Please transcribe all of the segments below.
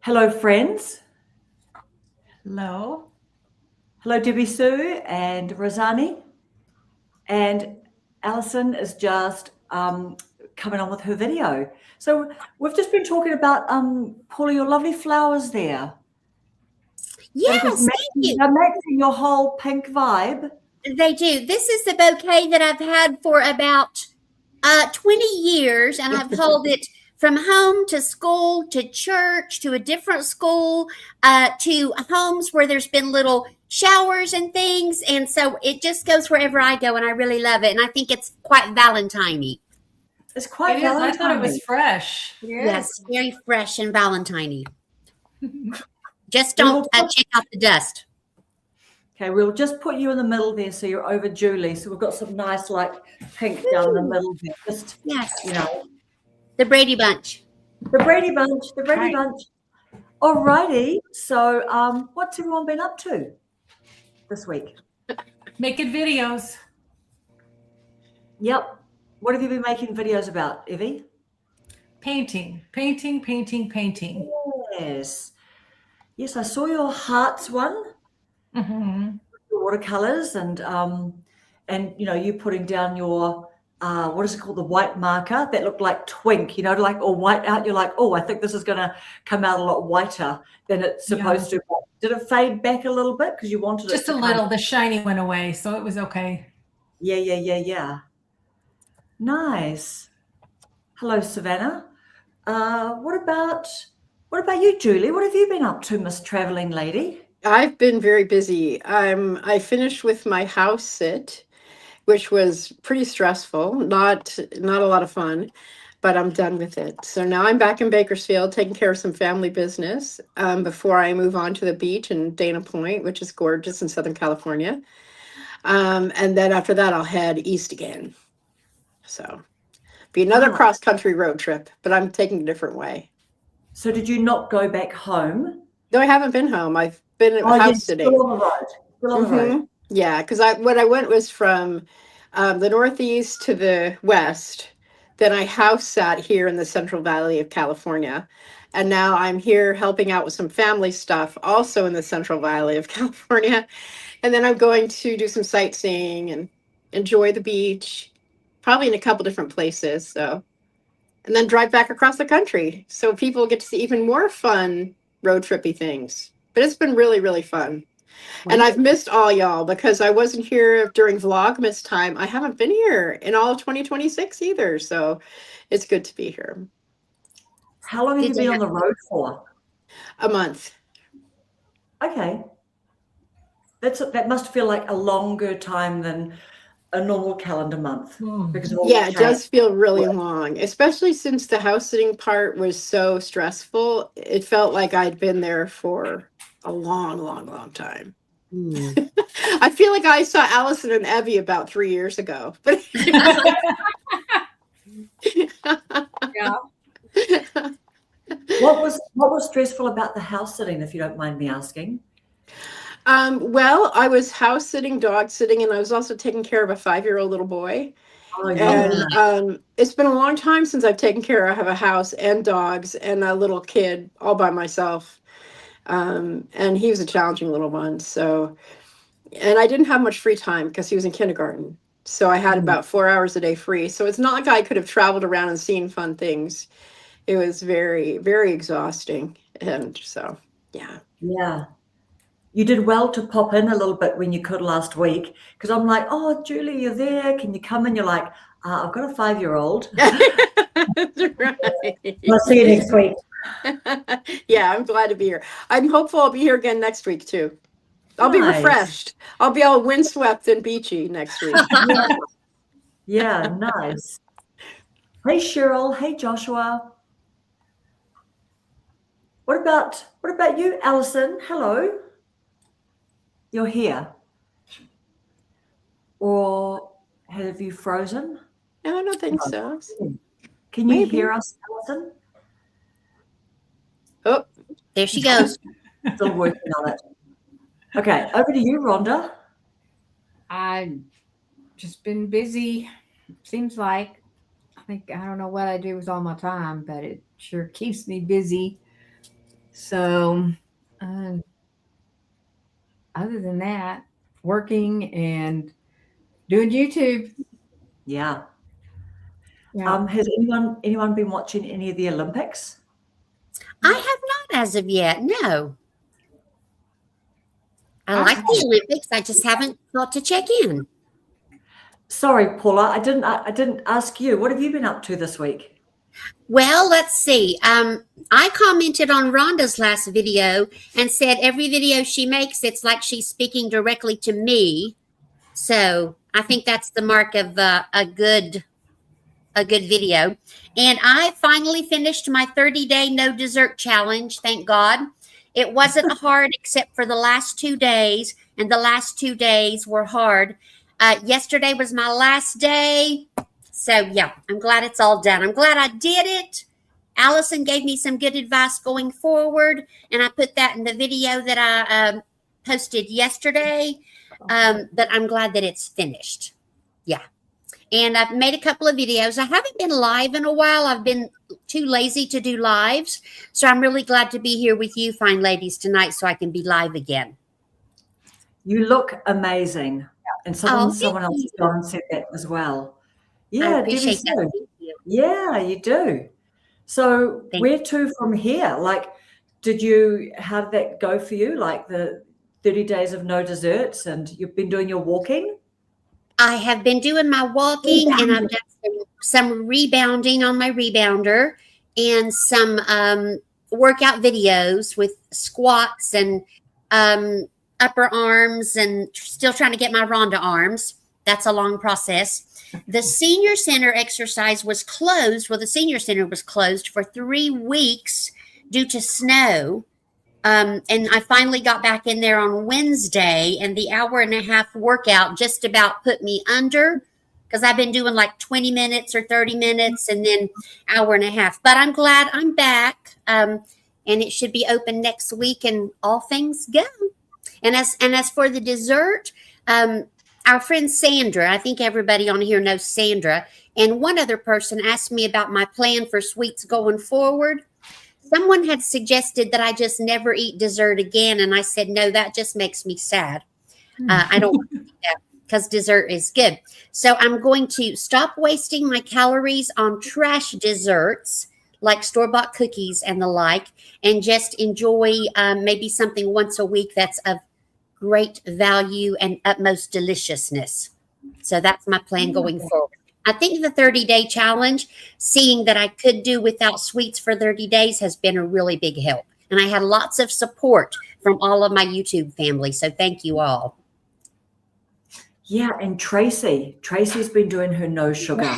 Hello, friends. Hello. Hello, Debbie Sue and Rosani. And Alison is just coming on with her video. So we've just been talking about Paula, your lovely flowers there that are just Yes, thank you. they're matching your whole pink vibe. They do. This is the bouquet that I've had for about 20 years, and I've held it from home to school to church to a different school to homes where there's been little showers and things. And so it just goes wherever I go, and I really love it. And I think it's quite Valentine-y. It's quite It is. I thought it Valentine. was fresh. Yes, very fresh and Valentine-y. Just We don't will check out the dust. Okay, we'll just put you in the middle there so you're over Julie. So we've got some nice like pink down the middle there. Just, Yes. you know, The Brady Bunch. the Brady Bunch, the Brady Right. Bunch. Alrighty. So what's everyone been up to this week? Making videos. Yep. What have you been making videos about, Evie? Painting. Yes. Yes, I saw your hearts one, Mm-hmm. your watercolors, and you know, you putting down your what is it called, the white marker that looked like twink, you know, like or white out. You're like, oh, I think this is going to come out a lot whiter than it's supposed to. Did it fade back a little bit because you wanted it Just to a little. The shiny went away, so it was okay. Yeah. Nice. Hello, Savannah. What about you, Julie? What have you been up to, Miss Traveling Lady? I've been very busy. I finished with my house sit, which was pretty stressful, not a lot of fun, but I'm done with it. So now I'm back in Bakersfield taking care of some family business before I move on to the beach in Dana Point, which is gorgeous in Southern California. And then after that, I'll head east again. So be another Ah. cross-country road trip, but I'm taking a different way. So did you not go back home? No, I haven't been home. I've been Oh, you're house sitting. still on the road. Still on the road. Yeah, because when I went was from the Northeast to the West. Then I house sat here in the Central Valley of California. And now I'm here helping out with some family stuff, also in the Central Valley of California. And then I'm going to do some sightseeing and enjoy the beach, probably in a couple different places. So, and then drive back across the country so people get to see even more fun road trippy things. But it's been really, really fun. And I've missed all y'all because I wasn't here during Vlogmas time. I haven't been here in all of 2026 either. So it's good to be here. How long have you been on the road for? A month. Okay. That must feel like a longer time than a normal calendar month. Because of all Yeah, the it does change. feel really long, especially since the house sitting part was so stressful. It felt like I'd been there for a long, long, long time. I feel like I saw Allison and Evie about 3 years ago. But Yeah. What was stressful about the house sitting, if you don't mind me asking? Well, I was house sitting, dog sitting, and I was also taking care of a 5-year-old little boy. Oh, yeah. And it's been a long time since I've taken care of a house and dogs and a little kid all by myself. And he was a challenging little one. So, and I didn't have much free time because he was in kindergarten. So I had about 4 hours a day free. So it's not like I could have traveled around and seen fun things. It was very, very exhausting. And so, yeah. Yeah. You did well to pop in a little bit when you could last week, because I'm like, oh, Julie, you're there. Can you come in? You're like, I've got a 5-year-old. That's right. I'll see you next week. Yeah, I'm glad to be here. I'm hopeful I'll be here again next week too. I'll be Nice. refreshed. I'll be all windswept and beachy next week. Yeah, nice. Hey, Cheryl. Hey, Joshua. What about you, Alison? Hello. You're here. Or have you frozen? No, I don't think so. Can you Maybe. hear us, Alison? Oh, There she goes. Still working on it. Okay, over to you, Rhonda. I've just been busy. Seems like I don't know what I do with all my time, but it sure keeps me busy. So, other than that, working and doing YouTube. Yeah. Yeah. Has anyone been watching any of the Olympics? I have not as of yet. No. I like Okay. the Olympics. I just haven't thought to check in. Sorry, Paula, I didn't ask you. What have you been up to this week? Well, let's see. I commented on Rhonda's last video and said every video she makes, it's like she's speaking directly to me. So I think that's the mark of a good video. And I finally finished my 30-day no dessert challenge. Thank God. It wasn't hard except for the last 2 days, and the last 2 days were hard. Yesterday was my last day. So, yeah, I'm glad it's all done. I'm glad I did it. Allison gave me some good advice going forward, and I put that in the video that I posted yesterday. But I'm glad that it's finished. Yeah. And I've made a couple of videos. I haven't been live in a while. I've been too lazy to do lives. So I'm really glad to be here with you fine ladies tonight so I can be live again. You look amazing. And someone else you. has gone and said that as well. I Yeah, appreciate Debbie that. Sue. Thank you. Yeah, you do. So Thank where to from here? Like, how did that go for you? Like the 30 days of no desserts, and you've been doing your walking? I have been doing my walking, and I've done some rebounding on my rebounder and some workout videos with squats and upper arms, and still trying to get my Rhonda arms. That's a long process. The senior center exercise was closed. Well, the senior center was closed for 3 weeks due to snow. And I finally got back in there on Wednesday, and the 1.5-hour workout just about put me under, because I've been doing like 20 minutes or 30 minutes and then 1.5 hours. But I'm glad I'm back. And it should be open next week, and all things go. And as for the dessert, our friend Sandra, I think everybody on here knows Sandra, and one other person asked me about my plan for sweets going forward. Someone had suggested that I just never eat dessert again. And I said, no, that just makes me sad. I don't want to do that because dessert is good. So I'm going to stop wasting my calories on trash desserts like store-bought cookies and the like, and just enjoy maybe something once a week that's of great value and utmost deliciousness. So that's my plan going forward. I think the 30-day challenge, seeing that I could do without sweets for 30 days, has been a really big help. And I had lots of support from all of my YouTube family. So thank you all. Yeah, and Tracy's been doing her no sugar.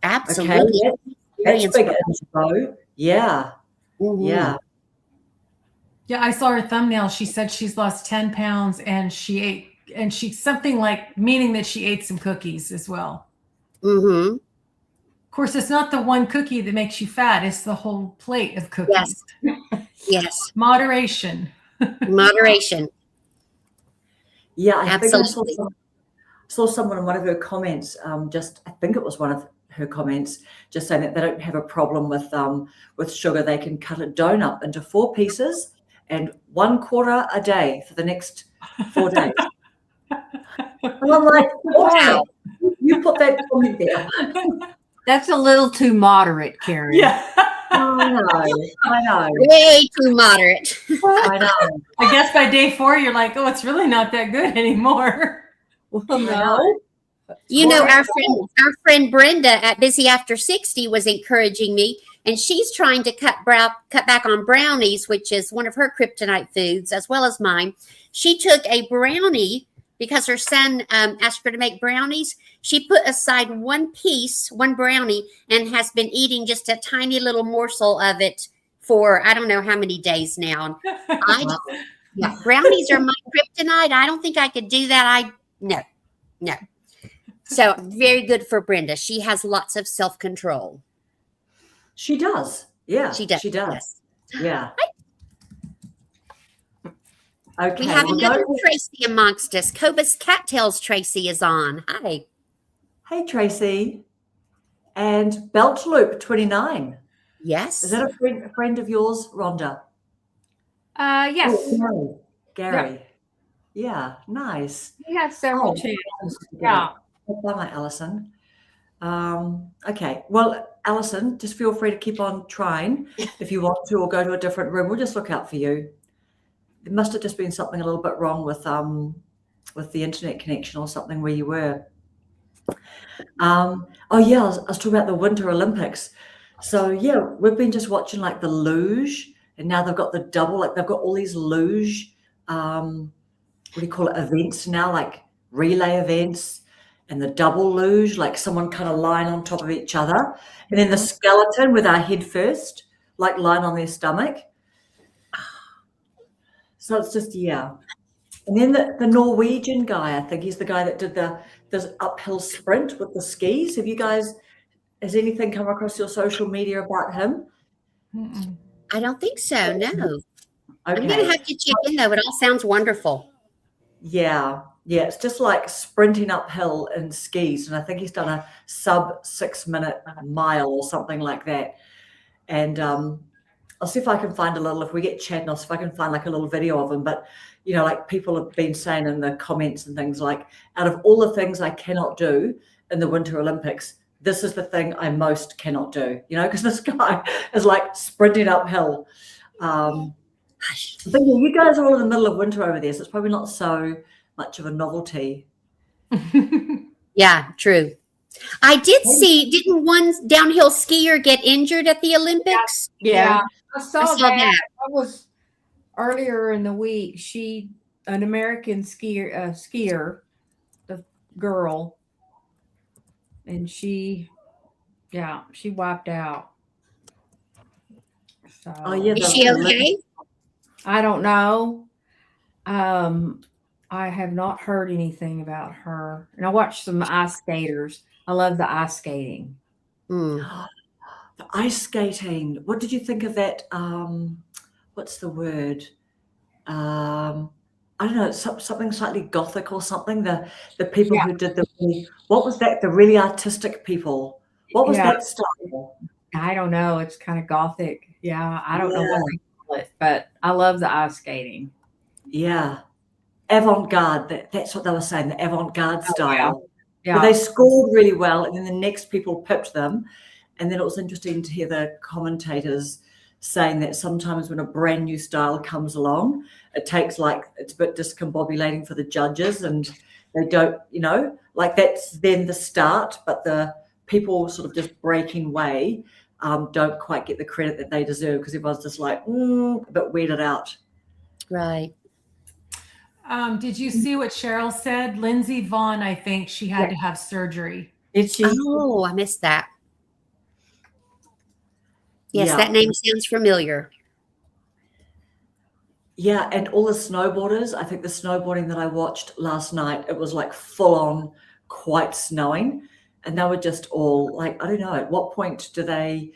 Absolutely. Okay, that's big info. Yeah, Mhm. yeah. Yeah, I saw her thumbnail. She said she's lost 10 pounds and she's something like, meaning that she ate some cookies as well. Mm-hmm. Of course, it's not the one cookie that makes you fat. It's the whole plate of cookies. Yes. Moderation. Moderation. Yeah, I think I Absolutely. saw someone in one of her comments, I think it was one of her comments, just saying that they don't have a problem with sugar. They can cut a donut into 4 pieces and 1/4 a day for the next 4 days. And I'm like, wow, you put that comment there. That's a little too moderate, Karen. Yeah. I know. Way too moderate. I know. I guess by day 4, you're like, oh, it's really not that good anymore. Well, No. You know, our friend Brenda at Busy After 60 was encouraging me, and she's trying to cut back on brownies, which is one of her kryptonite foods, as well as mine. She took a brownie because her son asked her to make brownies. She put aside one brownie, and has been eating just a tiny little morsel of it for I don't know how many days now. Yeah, brownies are my kryptonite. I don't think I could do that. No. So very good for Brenda. She has lots of self-control. She does. Yeah, She does. Yes. Yeah. Okay. We have well, another Tracy amongst us. Cobus Cattails Tracy is on. Hi. Hey, Tracy. And Beltloop 29. Yes. Is that a friend of yours, Rhonda? Yes. Oh, Gary. Yeah, nice. He has several Oh, channels. Yeah. bye, Alison. Okay, well, Alison, just feel free to keep on trying if you want to, or go to a different room. We'll just look out for you. There must have just been something a little bit wrong with the internet connection or something where you were. Oh yeah, I was talking about the Winter Olympics. So yeah, we've been just watching like the luge, and now they've got the double, like they've got all these luge, what do you call it, events now, like relay events, and the double luge, like someone kind of lying on top of each other, and then the skeleton with our head first, like lying on their stomach. So it's just, yeah. And then the Norwegian guy, I think he's the guy that did this uphill sprint with the skis. Have you guys, has anything come across your social media about him? Mm-mm. I don't think so. No. I'm going to Okay. have to check in though. It all sounds wonderful. Yeah. Yeah. It's just like sprinting uphill in skis. And I think he's done a sub 6 minute mile or something like that. And I'll see if I can find a little, if we get chatting, I'll see if I can find like a little video of him. But, you know, like people have been saying in the comments and things like, out of all the things I cannot do in the Winter Olympics, this is the thing I most cannot do, you know, because this guy is like sprinting uphill. But yeah, you guys are all in the middle of winter over there, so it's probably not so much of a novelty. Yeah, true. I did see, didn't one downhill skier get injured at the Olympics? Yeah. I saw I saw that. that. That was earlier in the week. An American skier, the girl, and she wiped out. So Oh yeah, Is she okay? I don't know. I have not heard anything about her. And I watched some ice skaters. I love the ice skating. Hmm. The ice skating. What did you think of that? What's the word? I don't know. Something slightly gothic or something. The people who did what was that? The really artistic people. What was Yeah. that style? I don't know. It's kind of gothic. Yeah, I don't know Yeah. what they call it, but I love the ice skating. Yeah, avant-garde. That's what they were saying. The avant-garde style. Yeah. But they scored really well, and then the next people pipped them. And then it was interesting to hear the commentators saying that sometimes when a brand new style comes along, it takes it's a bit discombobulating for the judges, and they don't, you know, like that's then the start, but the people sort of just breaking way don't quite get the credit that they deserve, because everyone's just like a bit weirded out. Right. Did you see what Cheryl said? Lindsey Vaughn, I think she had to have surgery. Did she? Oh, I missed that. Yes, Yeah. that name sounds familiar. Yeah, and all the snowboarders, I think the snowboarding that I watched last night, it was like full on quite snowing. And they were just all like, I don't know, at what point do they,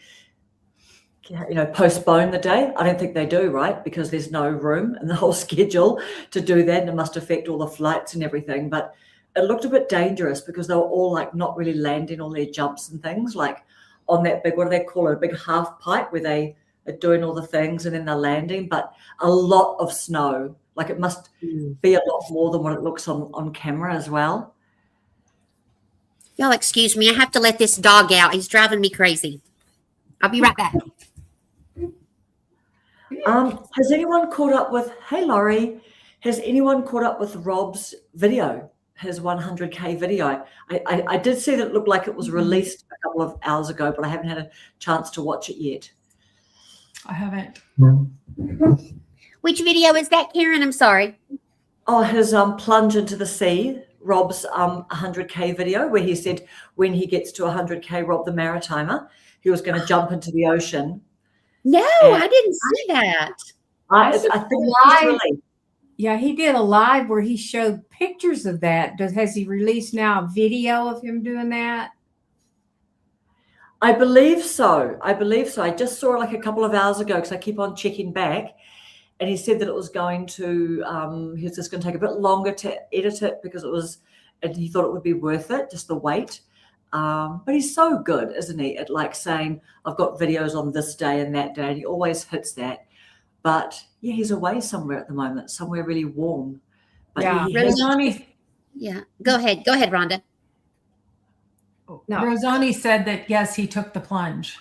you know, postpone the day? I don't think they do, right? Because there's no room in the whole schedule to do that. And it must affect all the flights and everything. But it looked a bit dangerous because they were all like not really landing all their jumps and things, like on that big, what do they call it? A big half pipe where they are doing all the things and then they're landing, but a lot of snow. Like it must be a lot more than what it looks on camera as well. Y'all excuse me. I have to let this dog out. He's driving me crazy. I'll be right back. Has anyone caught up with, hey Laurie, has anyone caught up with Rob's video, his 100K video? I did see that it looked like it was released a couple of hours ago, but I haven't had a chance to watch it yet. I haven't. Which video is that, Karen? I'm sorry. Oh, his plunge into the sea, Rob's 100K video, where he said when he gets to 100K, Rob the Maritimer, he was going to jump into the ocean. No, And I didn't see that. I think it's released. Yeah, he did a live where he showed pictures of that. Has he released now a video of him doing that? I believe so. I just saw it like a couple of hours ago because I keep on checking back. And he said that it was going to, he was just going to take a bit longer to edit it because and he thought it would be worth it, just the wait. But he's so good, isn't he, at like saying, I've got videos on this day and that day. And he always hits that. But yeah, he's away somewhere at the moment, somewhere really warm. But Yeah. he has, Rosani, Yeah. Go ahead. Go ahead, Rhonda. No. Rosani said that yes, he took the plunge.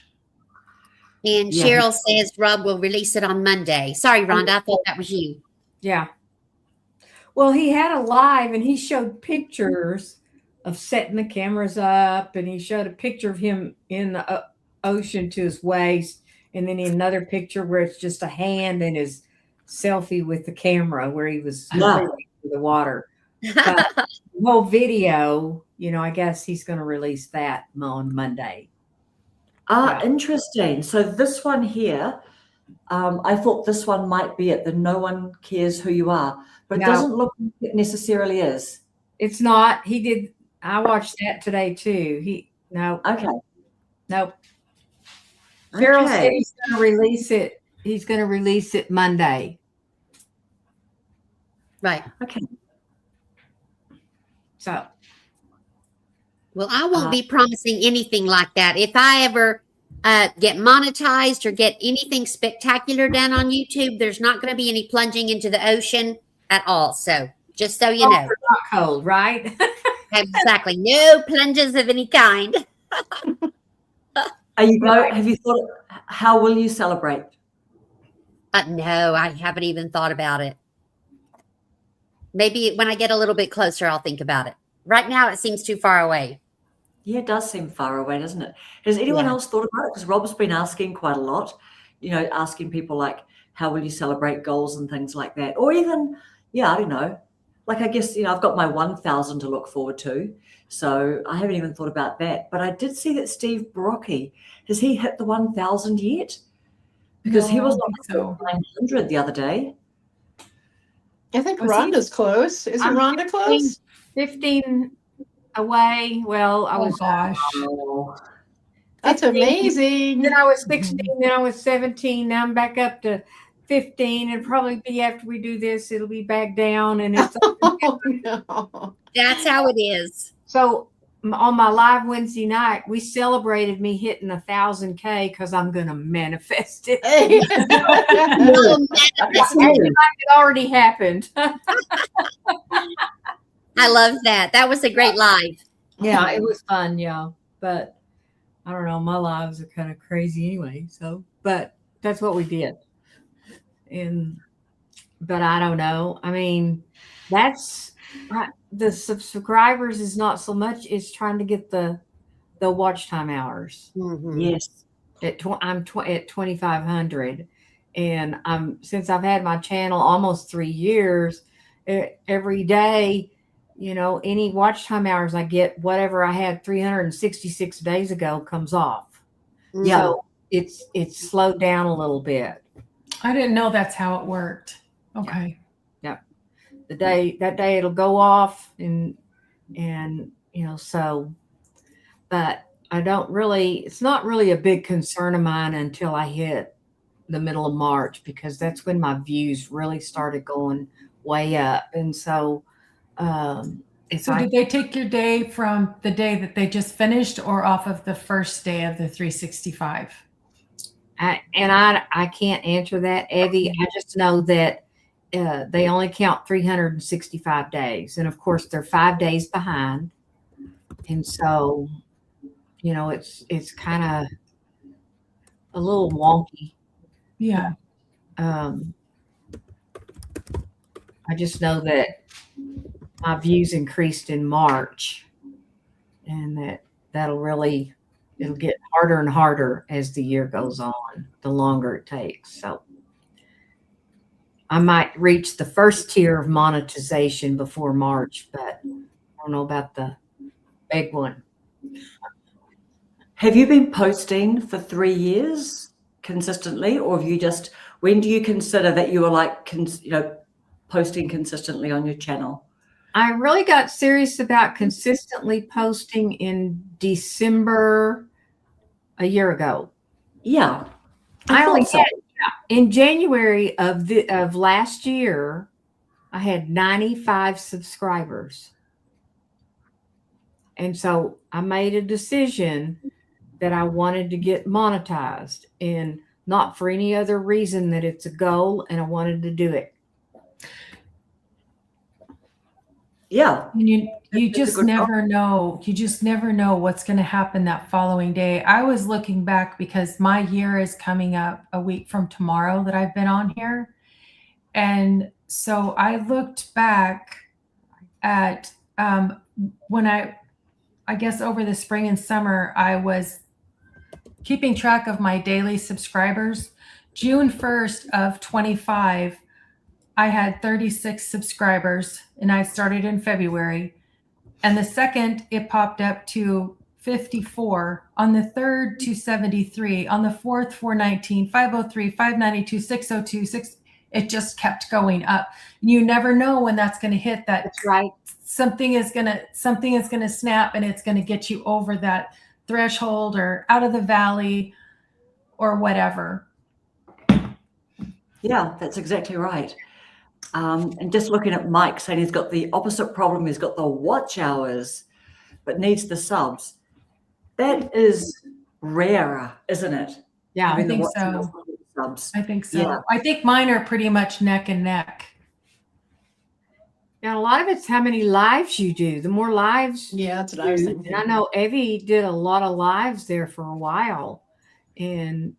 And Yeah. Cheryl says Rob will release it on Monday. Sorry, Rhonda. I thought that was you. Yeah. Well, he had a live and he showed pictures of setting the cameras up, and he showed a picture of him in the ocean to his waist, and then another picture where it's just a hand and his selfie with the camera where he was Yeah. through the water. But the whole video, you know, I guess he's going to release that on Monday. Yeah. Interesting. So this one here, I thought this one might be it, the No One Cares Who You Are, but it No. doesn't look like it necessarily is. It's not. He did. I watched that today too. Nope. Cheryl said Okay. he's going to release it. He's going to release it Monday. Right. Okay. So Well, I won't be promising anything like that. If I ever get monetized or get anything spectacular done on YouTube, there's not going to be any plunging into the ocean at all. So just so you know. not cold, right? Exactly. No plunges of any kind. Are you have you thought, how will you celebrate? No, I haven't even thought about it. Maybe when I get a little bit closer, I'll think about it. Right now, it seems too far away. Yeah, it does seem far away, doesn't it? Has anyone else thought about it? Because Rob's been asking quite a lot, you know, asking people like, how will you celebrate goals and things like that? Or even, yeah, I don't know. Like, I guess, you know, I've got my 1,000 to look forward to. So I haven't even thought about that. But I did see that Steve Brockie, has he hit the 1,000 yet? Because he No, was I on think so. 900 the other day. I think Was he- Rhonda's close. Isn't I'm Rhonda close? 15 away. Well, I Oh was gosh. Oh, That's 15. amazing. Then I was 16, then I was 17. Now I'm back up to 15. And probably be after we do this, it'll be back down. And it's Oh, no. That's how it is. so on my live Wednesday night, we celebrated me hitting 1,000K because I'm gonna manifest it. Oh, that's man, new. It already happened. I love that. That was a great live. Yeah, it was fun, yeah. But I don't know, my lives are kind of crazy anyway. So, but that's what we did. But I don't know. I mean, that's the subscribers is not so much. It's trying to get the watch time hours. Mhm. Yes. I'm at 2,500, and since I've had my channel almost 3 years, every day, you know, any watch time hours I get, whatever I had 366 days ago comes off. Yeah. So it's slowed down a little bit. I didn't know that's how it worked. Okay. That day it'll go off, and you know, so, but I don't really, it's not really a big concern of mine until I hit the middle of March, because that's when my views really started going way up. And so So did they take your day from the day that they just finished or off of the first day of the 365? I can't answer that, Evie. I just know that they only count 365 days. And of course they're 5 days behind. And so, you know, it's kind of a little wonky. Yeah. I just know that my views increased in March, and it'll get harder and harder as the year goes on, the longer it takes. So I might reach the first tier of monetization before March, but I don't know about the big one. Have you been posting for 3 years consistently, or have you just, when do you consider that you are like, you know, posting consistently on your channel? I really got serious about consistently posting in December a year ago. Yeah. I only thought so. had, in January of last year, I had 95 subscribers. And so I made a decision that I wanted to get monetized. And not for any other reason that it's a goal and I wanted to do it. Yeah. And you That's a just good never know. You just never know what's going to happen that following day. I was looking back because my year is coming up a week from tomorrow that I've been on here. And so I looked back at when I guess over the spring and summer, I was keeping track of my daily subscribers. June 1st of 25, I had 36 subscribers, and I started in February. And the second, it popped up to 54. On the third, 273. On the fourth, 419, 503, 592, 602, 6. It just kept going up. You never know when that's going to hit that. That's right. Something is going to snap, and it's going to get you over that threshold or out of the valley or whatever. Yeah, that's exactly right. And just looking at Mike saying he's got the opposite problem. He's got the watch hours, but needs the subs. That is rare, isn't it? Yeah, I Having the think watch so. hours and the subs. I think so. Yeah. I think mine are pretty much neck and neck. and a lot of it's how many lives you do. The more lives, Yeah, that's what I was and thinking. I know Evie did a lot of lives there for a while, and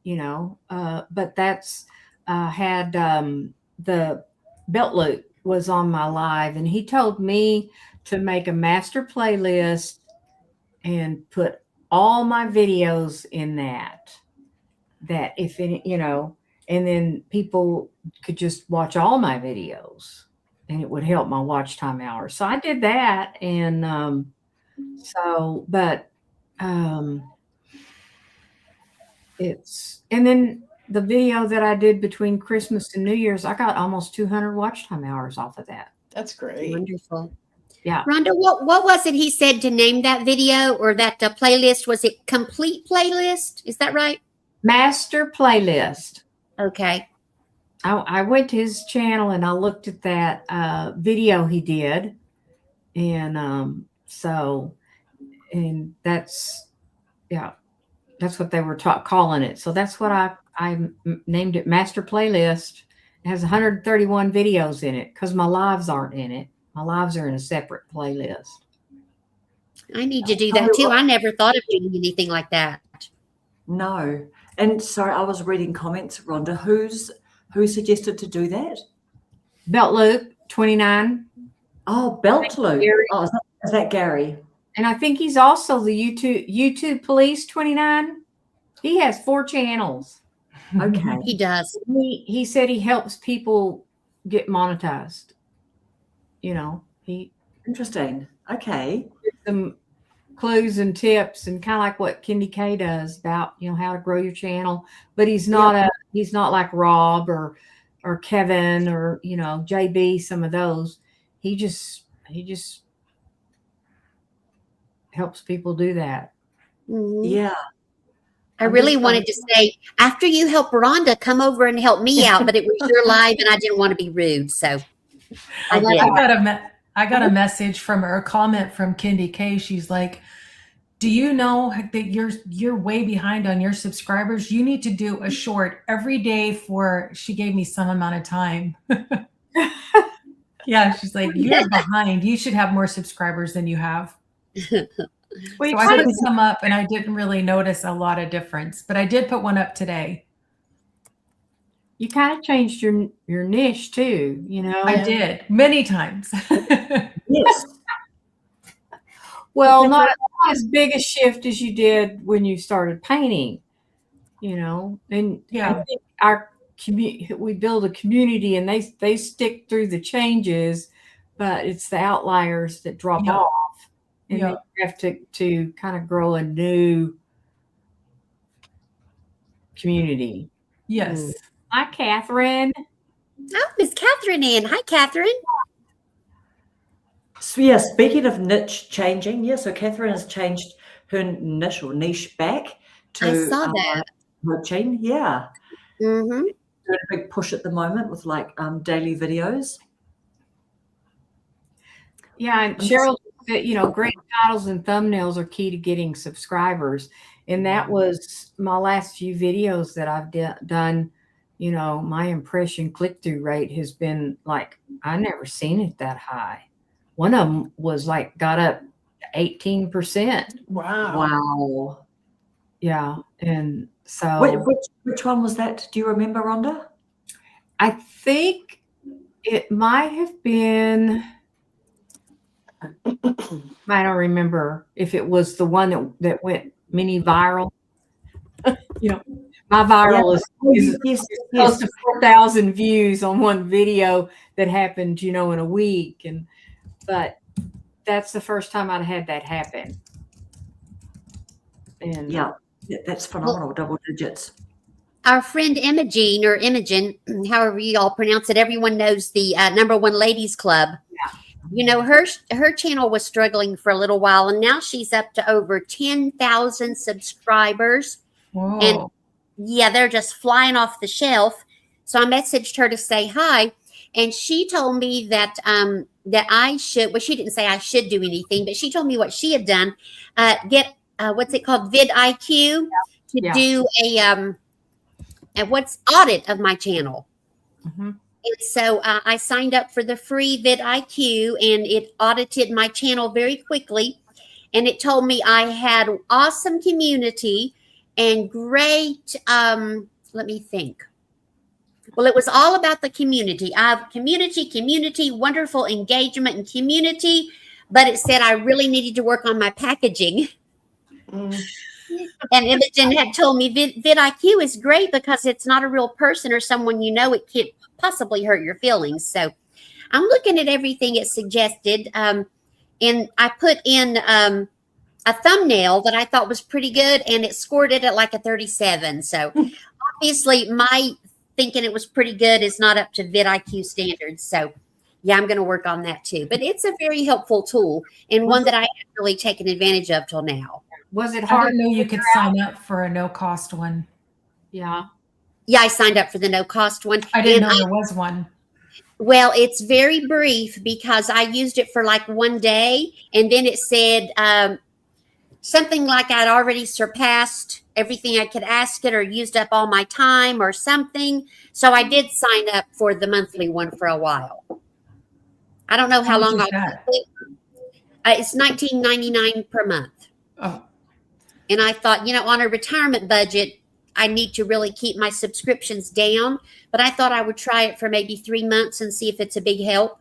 but that's had the belt loop was on my live, and he told me to make a master playlist and put all my videos in that if any, and then people could just watch all my videos and it would help my watch time hours. So I did that. And and then the video that I did between Christmas and New Year's, I got almost 200 watch time hours off of that. That's great. Wonderful. Yeah. Rhonda, what was it he said to name that video or that playlist? Was it complete playlist? Is that right? Master playlist. Okay. I went to his channel and I looked at that video he did. And and that's what they were calling it. So that's what I named it, Master Playlist. It has 131 videos in it because my lives aren't in it. My lives are in a separate playlist. I need to do that too. I never thought of doing anything like that. No. And sorry, I was reading comments, Rhonda. Who suggested to do that? Belt Loop 29. Oh, Belt Loop. Gary. Oh, is that Gary? And I think he's also the YouTube Police 29. He has 4 channels. Okay. He does. He said he helps people get monetized. He Interesting. Okay. gives them clues and tips and kind of like what Kendi K does about, how to grow your channel. But he's not he's not like Rob or Kevin or, JB, some of those. He just helps people do that. Mhm. Yeah. I really wanted to say, after you help Rhonda, come over and help me out, but it was your live and I didn't want to be rude. So I did. I got a message from her, a comment from Kendi K. She's like, do you know that you're way behind on your subscribers? You need to do a short every day she gave me some amount of time. Yeah, she's like, you're behind. You should have more subscribers than you have. Well, So I put some up and I didn't really notice a lot of difference, but I did put one up today. you kind of changed your niche too, I did many times. Yes. Well, not as big a shift as you did when you started painting, and Yeah. I think our we build a community and they stick through the changes, but it's the outliers that drop Yeah. off. And Yeah. then you have to kind of grow a new community. Yes. Hi, Catherine. Oh, Miss Catherine Ann. Hi, Catherine. So yeah, speaking of niche changing, so Catherine has changed her niche back to I saw that. coaching. Yeah. Mm-hmm. Doing a big push at the moment with daily videos. Yeah, and Cheryl said, great titles and thumbnails are key to getting subscribers. And that was my last few videos that I've done. You know, my impression click-through rate has been like, I never seen it that high. One of them was like, got up 18%. Wow. Wow. Yeah. And so Which one was that? Do you remember, Rhonda? I think it might have been, I don't remember if it was the one that went mini viral. You know, my viral is close to 4,000 views on one video that happened, you know, in a week. But that's the first time I'd had that happen. And Yeah, that's phenomenal. Double digits. Our friend Imogen, or Imogen, however you all pronounce it, everyone knows the #1 Ladies Club. Yeah. You know, her channel was struggling for a little while, and now she's up to over 10,000 subscribers. Whoa. And yeah, they're just flying off the shelf. So I messaged her to say hi, and she told me that that I should. Well, she didn't say I should do anything, but she told me what she had done. Get what's it called, vidIQ, to do a what's audit of my channel. Mhm. And so I signed up for the free vidIQ, and it audited my channel very quickly. And it told me I had awesome community and great, let me think. Well, it was all about the community. I have community, wonderful engagement and community. But it said I really needed to work on my packaging. Mm. And Imogen had told me vidIQ is great because it's not a real person or someone you know. It can't possibly hurt your feelings. So I'm looking at everything it suggested. And I put in a thumbnail that I thought was pretty good, and it scored it at like a 37. So obviously my thinking it was pretty good is not up to vidIQ standards. So yeah, I'm going to work on that too. But it's a very helpful tool, and one that I haven't really taken advantage of till now. Was it I hard? didn't know you could sign up for a no-cost one. Yeah. Yeah, I signed up for the no-cost one. I didn't know there was one. Well, it's very brief because I used it for like one day, and then it said something like I'd already surpassed everything I could ask it, or used up all my time or something. So I did sign up for the monthly one for a while. I don't know how much long is I'll that? it's $19.99 per month. Oh, And I thought, you know, on a retirement budget, I need to really keep my subscriptions down. But I thought I would try it for maybe 3 months and see if it's a big help.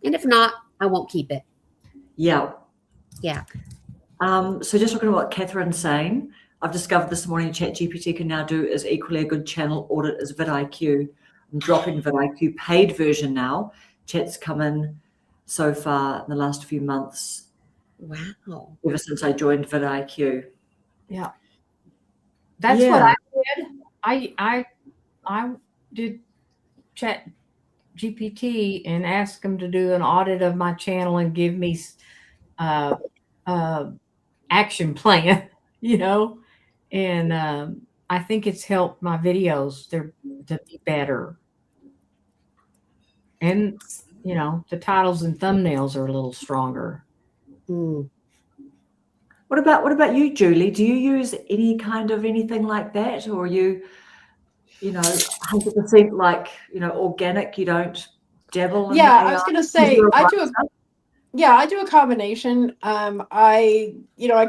And if not, I won't keep it. Yeah. Yeah. So just looking at what Catherine's saying, I've discovered this morning ChatGPT can now do is equally a good channel audit as vidIQ. I'm dropping vidIQ paid version now. Chat's come in so far in the last few months. Wow. Ever since I joined vidIQ. Yeah. That's what I did. I did Chat GPT and asked them to do an audit of my channel and give me action plan, you know, and I think it's helped my videos to be better. And you know, the titles and thumbnails are a little stronger. Mm. What about you, Julie? Do you use any kind of anything like that, or are you 100% like organic? You don't dabble in Yeah, AI? I was going to say I do a combination. I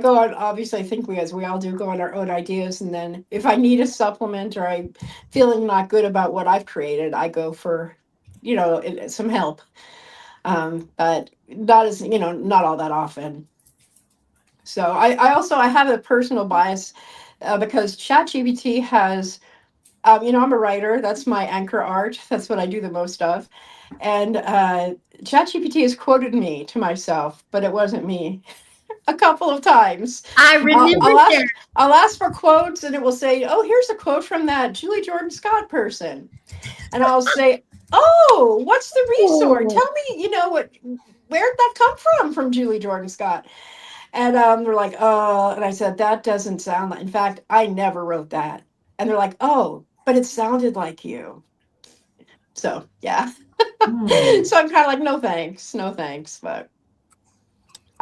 go on, obviously I think as we all do, go on our own ideas, and then if I need a supplement or I'm feeling not good about what I've created, I go for some help. But not as not all that often. So I have a personal bias because ChatGPT has, I'm a writer. That's my anchor art. That's what I do the most of. And ChatGPT has quoted me to myself, but it wasn't me a couple of times. I remember I'll ask for quotes, and it will say, "Oh, here's a quote from that Julie Jordan Scott person," and I'll say, "Oh, what's the resource? Tell me, where'd that come from Julie Jordan Scott?" And they're like, "Oh," and I said, "That doesn't sound like. In fact, I never wrote that." And they're like, "Oh, but it sounded like you." So yeah. So I'm kind of like, no thanks. But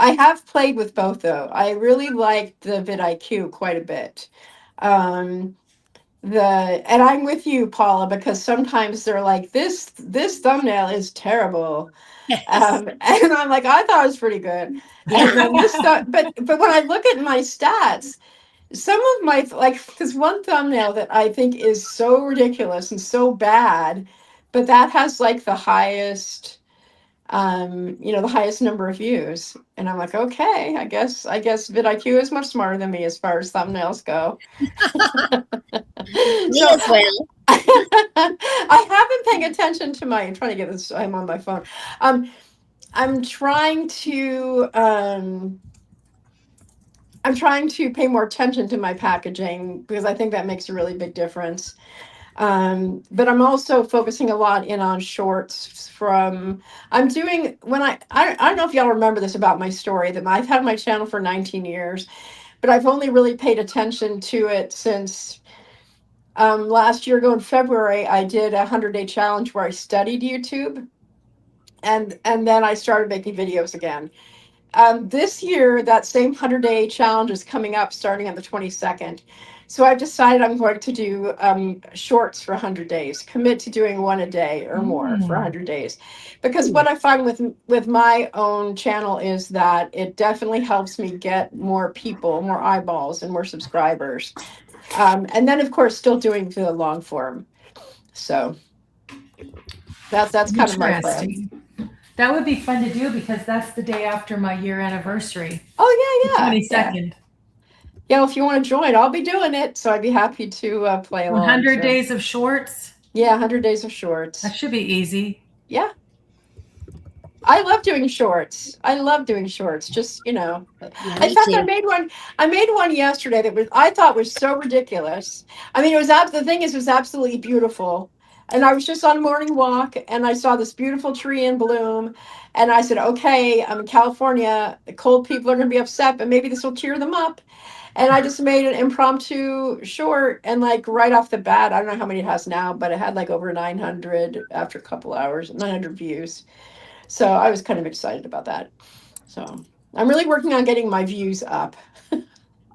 I have played with both though. I really liked the vidIQ quite a bit. Um, and I'm with you, Paula, because sometimes they're like, this thumbnail is terrible. Yes. And I'm like, I thought it was pretty good. And then but when I look at my stats, some of my, like, there's one thumbnail that I think is so ridiculous and so bad, but that has like the highest, the highest number of views. And I'm like, okay, I guess vidIQ is much smarter than me as far as thumbnails go. Me So as well. I have been paying attention to I'm trying to get this, I'm on my phone. I'm trying to pay more attention to my packaging because I think that makes a really big difference. But I'm also focusing a lot in on shorts I'm doing I don't know if y'all remember this about my story, that I've had my channel for 19 years, but I've only really paid attention to it since last year ago in February. I did a 100-day challenge where I studied YouTube, and then I started making videos again. This year, that same 100-day challenge is coming up starting on the 22nd. So I've decided I'm going to do shorts for 100 days, commit to doing one a day or more for 100 days. Because what I find with my own channel is that it definitely helps me get more people, more eyeballs, and more subscribers. And then, of course, still doing the long form. So that's kind of my plan. Interesting. That would be fun to do because that's the day after my year anniversary. Oh, yeah. 22nd. Yeah, well, if you want to join, I'll be doing it. So I'd be happy to play along. 100 so. days of shorts. Yeah, 100 days of shorts. That should be easy. Yeah. I love doing shorts. Just, in fact, too. I made one yesterday that I thought was so ridiculous. I mean, the thing is, it was absolutely beautiful. And I was just on a morning walk and I saw this beautiful tree in bloom. And I said, okay, I'm in California. The cold people are going to be upset, but maybe this will cheer them up. And I just made an impromptu short, and like right off the bat, I don't know how many it has now, but it had like over 900 after a couple hours, 900 views. So I was kind of excited about that. So I'm really working on getting my views up.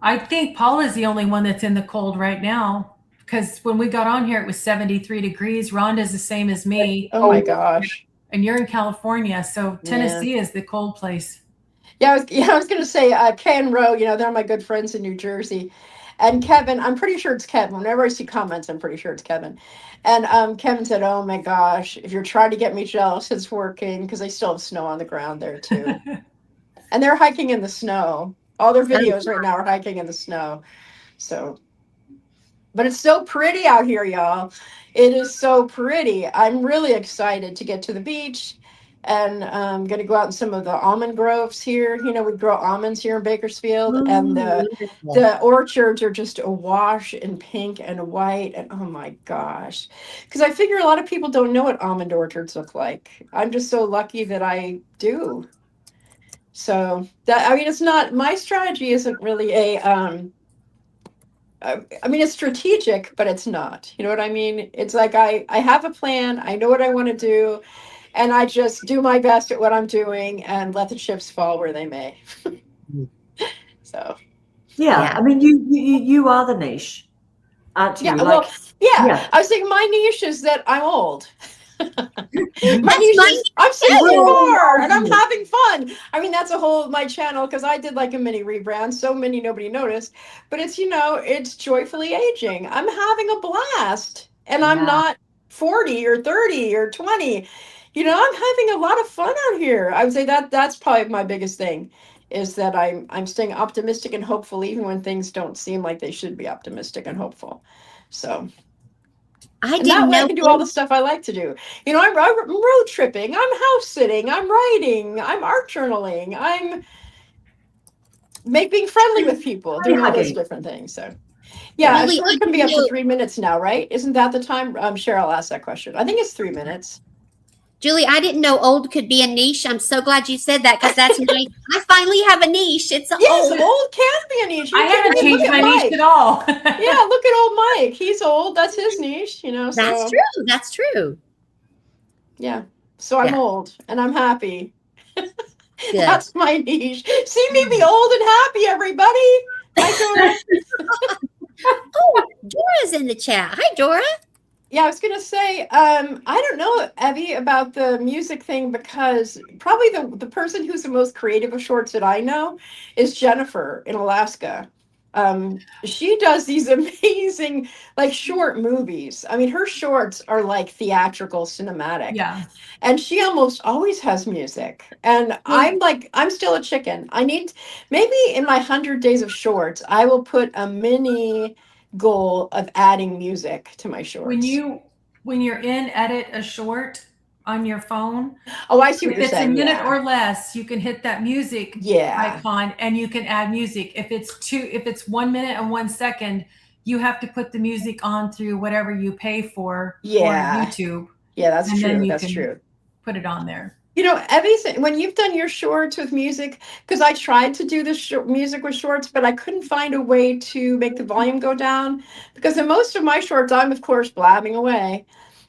I think Paula's the only one that's in the cold right now because when we got on here, it was 73 degrees. Rhonda's the same as me. Oh my gosh. And you're in California. So Tennessee is the cold place. I was going to say, Kay and Ro, they're my good friends in New Jersey. And Kevin, I'm pretty sure it's Kevin. Whenever I see comments, I'm pretty sure it's Kevin. And Kevin said, oh my gosh, if you're trying to get me jealous, it's working, because they still have snow on the ground there too. And they're hiking in the snow. All their videos right now are hiking in the snow. So, but it's so pretty out here, y'all. It is so pretty. I'm really excited to get to the beach. And I'm going to go out in some of the almond groves here. We grow almonds here in Bakersfield. And the orchards are just awash in pink and white. And oh my gosh. Because I figure a lot of people don't know what almond orchards look like. I'm just so lucky that I do. So it's not, my strategy isn't really it's strategic, but it's not. You know what I mean? It's like I have a plan. I know what I want to do. And I just do my best at what I'm doing and let the chips fall where they may. So, yeah. I mean, you are the niche, aren't you? Yeah. I was thinking my niche is that I'm old. My niche is I'm 64 and I'm having fun. I mean, that's my channel, because I did like a mini rebrand. So many nobody noticed, but it's it's joyfully aging. I'm having a blast, and I'm not 40 or 30 or 20. I'm having a lot of fun out here. I would say that's probably my biggest thing, is that I'm staying optimistic and hopeful even when things don't seem like they should be optimistic and hopeful. So I can do all the stuff I like to do. I'm road tripping, I'm house sitting, I'm writing, I'm art journaling, I'm being friendly with people, doing all those different things. So yeah, Julie, it can be up to 3 minutes now, right? Isn't that the time? Cheryl asked that question. I think it's 3 minutes. Julie, I didn't know old could be a niche. I'm so glad you said that, because that's I finally have a niche. It's old. Old can be a niche. I haven't changed my niche at all. Yeah, look at old Mike. He's old. That's his niche, So. That's true. That's true. Yeah. So I'm old and I'm happy. Good. That's my niche. See me be old and happy, everybody. Hi, Dora. Oh, Dora's in the chat. Hi, Dora. Yeah, I was gonna say, I don't know, Evie, about the music thing because probably the person who's the most creative of shorts that I know is Jennifer in Alaska. She does these amazing like short movies. I mean, her shorts are like theatrical, cinematic, Yeah. and she almost always has music. And I'm like, I'm still a chicken. I need maybe in my 100 days of shorts, I will put a mini goal of adding music to my shorts. When you're in edit a short on your phone, Oh, I see what if you're it's saying. a minute Yeah. or less, you can hit that music Yeah. icon and you can add music. If it's 1 minute and 1 second, you have to put the music on through whatever you pay for Yeah. YouTube. Yeah, that's And then true. you That's can true. put it on there. You know, everything when you've done your shorts with music, because I tried to do this music with shorts, but I couldn't find a way to make the volume go down. Because in most of my shorts, I'm of course blabbing away.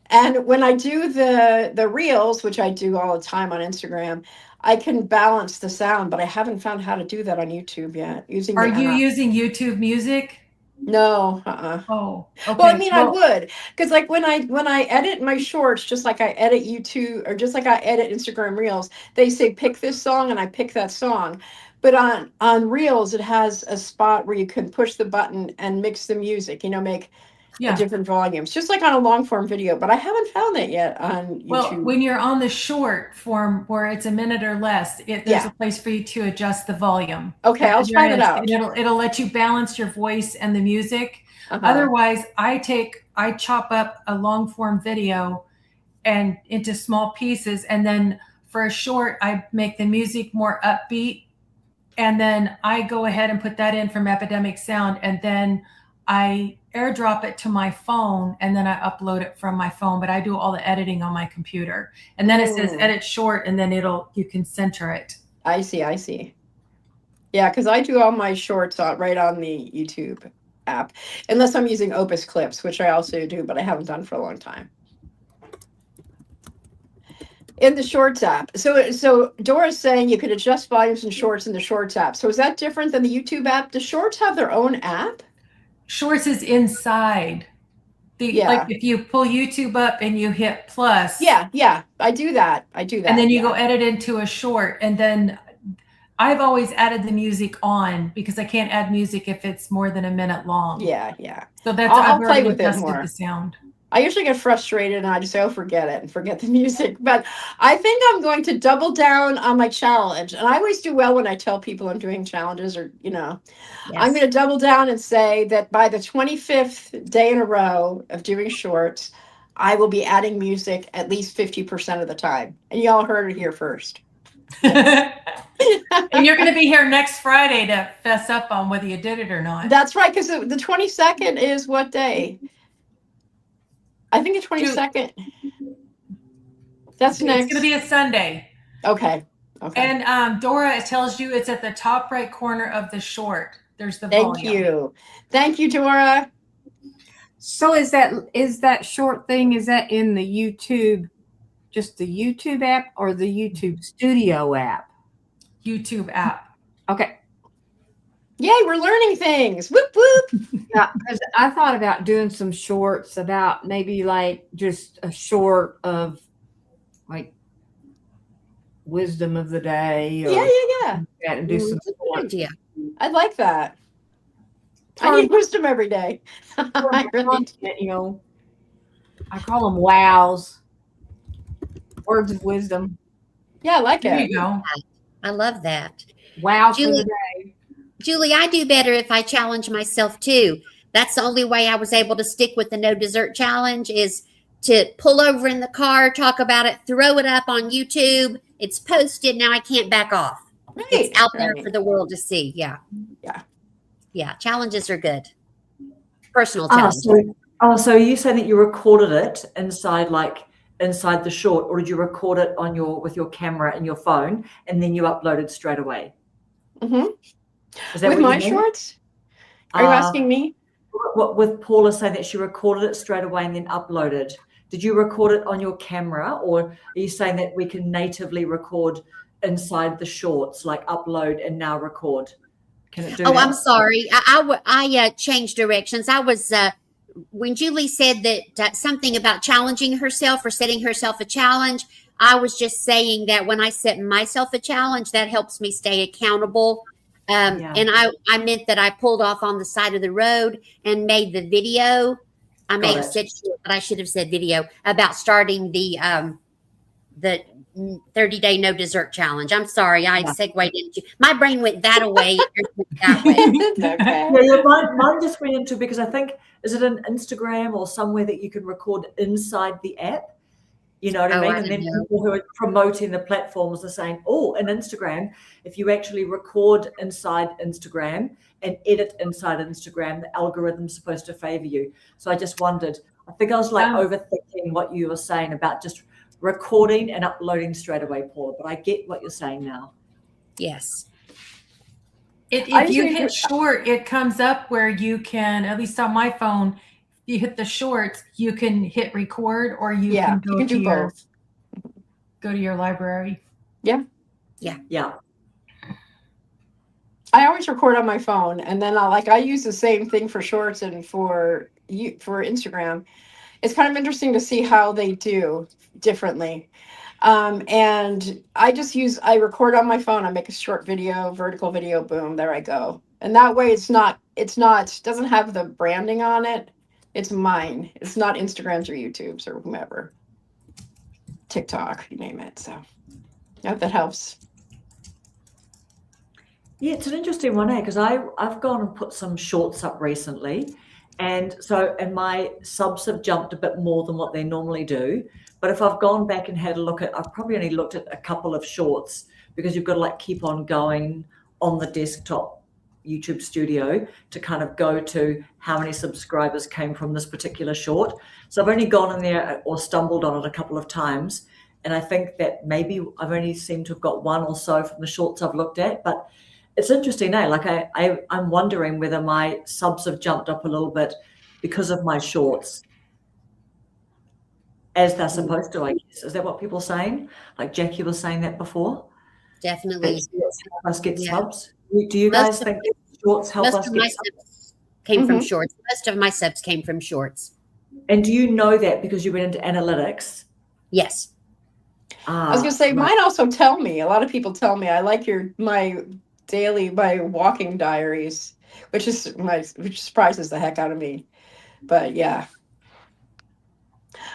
And when I do the reels, which I do all the time on Instagram, I can balance the sound, but I haven't found how to do that on YouTube yet using Are the you app. using YouTube Music? No, Oh, okay. Well, I mean, I would, because like when I edit my shorts, just like I edit YouTube or just like I edit Instagram Reels, they say pick this song and I pick that song. But on Reels, it has a spot where you can push the button and mix the music, make different volumes, just like on a long form video. But I haven't found that yet on YouTube. Well, when you're on the short form where it's a minute or less, there's a place for you to adjust the volume. Okay, I'll try that out. And it'll let you balance your voice and the music. Otherwise, I chop up a long form video and into small pieces, and then for a short, I make the music more upbeat, and then I go ahead and put that in from Epidemic Sound, and then I airdrop it to my phone, and then I upload it from my phone, but I do all the editing on my computer. And then it says edit short, and then you can center it. I see. Yeah, because I do all my shorts right on the YouTube app, unless I'm using Opus Clips, which I also do, but I haven't done for a long time. In the Shorts app. So Dora's saying you could adjust volumes and shorts in the Shorts app. So is that different than the YouTube app? Does Shorts have their own app? Shorts is inside. Like if you pull YouTube up and you hit plus. Yeah. I do that. And then you go edit into a short. And then I've always added the music on because I can't add music if it's more than a minute long. Yeah. So that's I'll play with it more. The sound. I usually get frustrated and I just say, oh, forget it and forget the music. But I think I'm going to double down on my challenge. And I always do well when I tell people I'm doing challenges or, I'm going to double down and say that by the 25th day in a row of doing shorts, I will be adding music at least 50% of the time. And y'all heard it here first. And you're going to be here next Friday to fess up on whether you did it or not. That's right. Because the 22nd is what day? I think the 22nd. That's next. It's going to be a Sunday. Okay. And Dora, it tells you it's at the top right corner of the short. There's the volume. Thank you, Dora. So is that short thing? Is that in the YouTube, just the YouTube app or the YouTube Studio app? YouTube app. Okay. Yay, we're learning things. Whoop, whoop. Yeah, because I thought about doing some shorts about maybe like just a short of like wisdom of the day. Or Yeah. And do some good idea. I like that. I need wisdom every day. I really do. I call them wows. Words of wisdom. Yeah, I like it. There you go. I love that. Wow for the day. Julie, I do better if I challenge myself too. That's the only way I was able to stick with the no dessert challenge is to pull over in the car, talk about it, throw it up on YouTube. It's posted. Now I can't back off. Right. It's out there for the world to see. Yeah. Challenges are good. Personal challenges. So you saying that you recorded it inside the short, or did you record it with your camera and your phone and then you uploaded straight away? Mm-hmm. Is that with my shorts? Are you asking me? With Paula saying that she recorded it straight away and then uploaded. Did you record it on your camera, or are you saying that we can natively record inside the shorts, like upload and now record? Can it do Oh, that? I'm sorry. I changed directions. I was when Julie said that something about challenging herself or setting herself a challenge. I was just saying that when I set myself a challenge, that helps me stay accountable. Yeah. And I meant that I pulled off on the side of the road and made the video. I may Got have it. said short, but I should have said video about starting the 30-day no dessert challenge. I'm sorry, I Yeah. segued into my brain went that away. Yours went that way. Okay. Yeah, mine just went into, because I think, is it an Instagram or somewhere that you can record inside the app? You know what I Oh, mean? I And then don't know. people who are promoting the platforms are saying, oh, in Instagram, if you actually record inside Instagram and edit inside Instagram, the algorithm's supposed to favor you. So I just wondered, I think I was like overthinking what you were saying about just recording and uploading straight away, Paula, but I get what you're saying now. Yes. If you hit short, it comes up where you can, at least on my phone, you hit the shorts, you can hit record, or you can go you can to do your both. go to your library. Yeah. I always record on my phone, and then I use the same thing for shorts and for Instagram. It's kind of interesting to see how they do differently. And I record on my phone. I make a short video, vertical video, boom, there I go. And that way doesn't have the branding on it. It's mine. It's not Instagrams or YouTubes or whomever. TikTok, you name it. So I hope that helps. Yeah, it's an interesting one, because I've gone and put some shorts up recently, and my subs have jumped a bit more than what they normally do. But if I've gone back and had a look I've probably only looked at a couple of shorts, because you've got to keep on going on the desktop YouTube studio to kind of go to how many subscribers came from this particular short. So I've only gone in there or stumbled on it a couple of times. And I think that maybe I've only seemed to have got one or so from the shorts I've looked at, but it's interesting, I'm wondering whether my subs have jumped up a little bit because of my shorts, as they're supposed to, I guess. Is that what people are saying? Like Jackie was saying that before? Definitely. Shorts help us get Yeah. subs? Do you guys think shorts help Most us of get my subs? subs came from shorts. Most of my subs came from shorts. And do you know that because you went into analytics? Yes. I was going to say, mine also tell me. A lot of people tell me I like my walking diaries, which surprises the heck out of me. But yeah.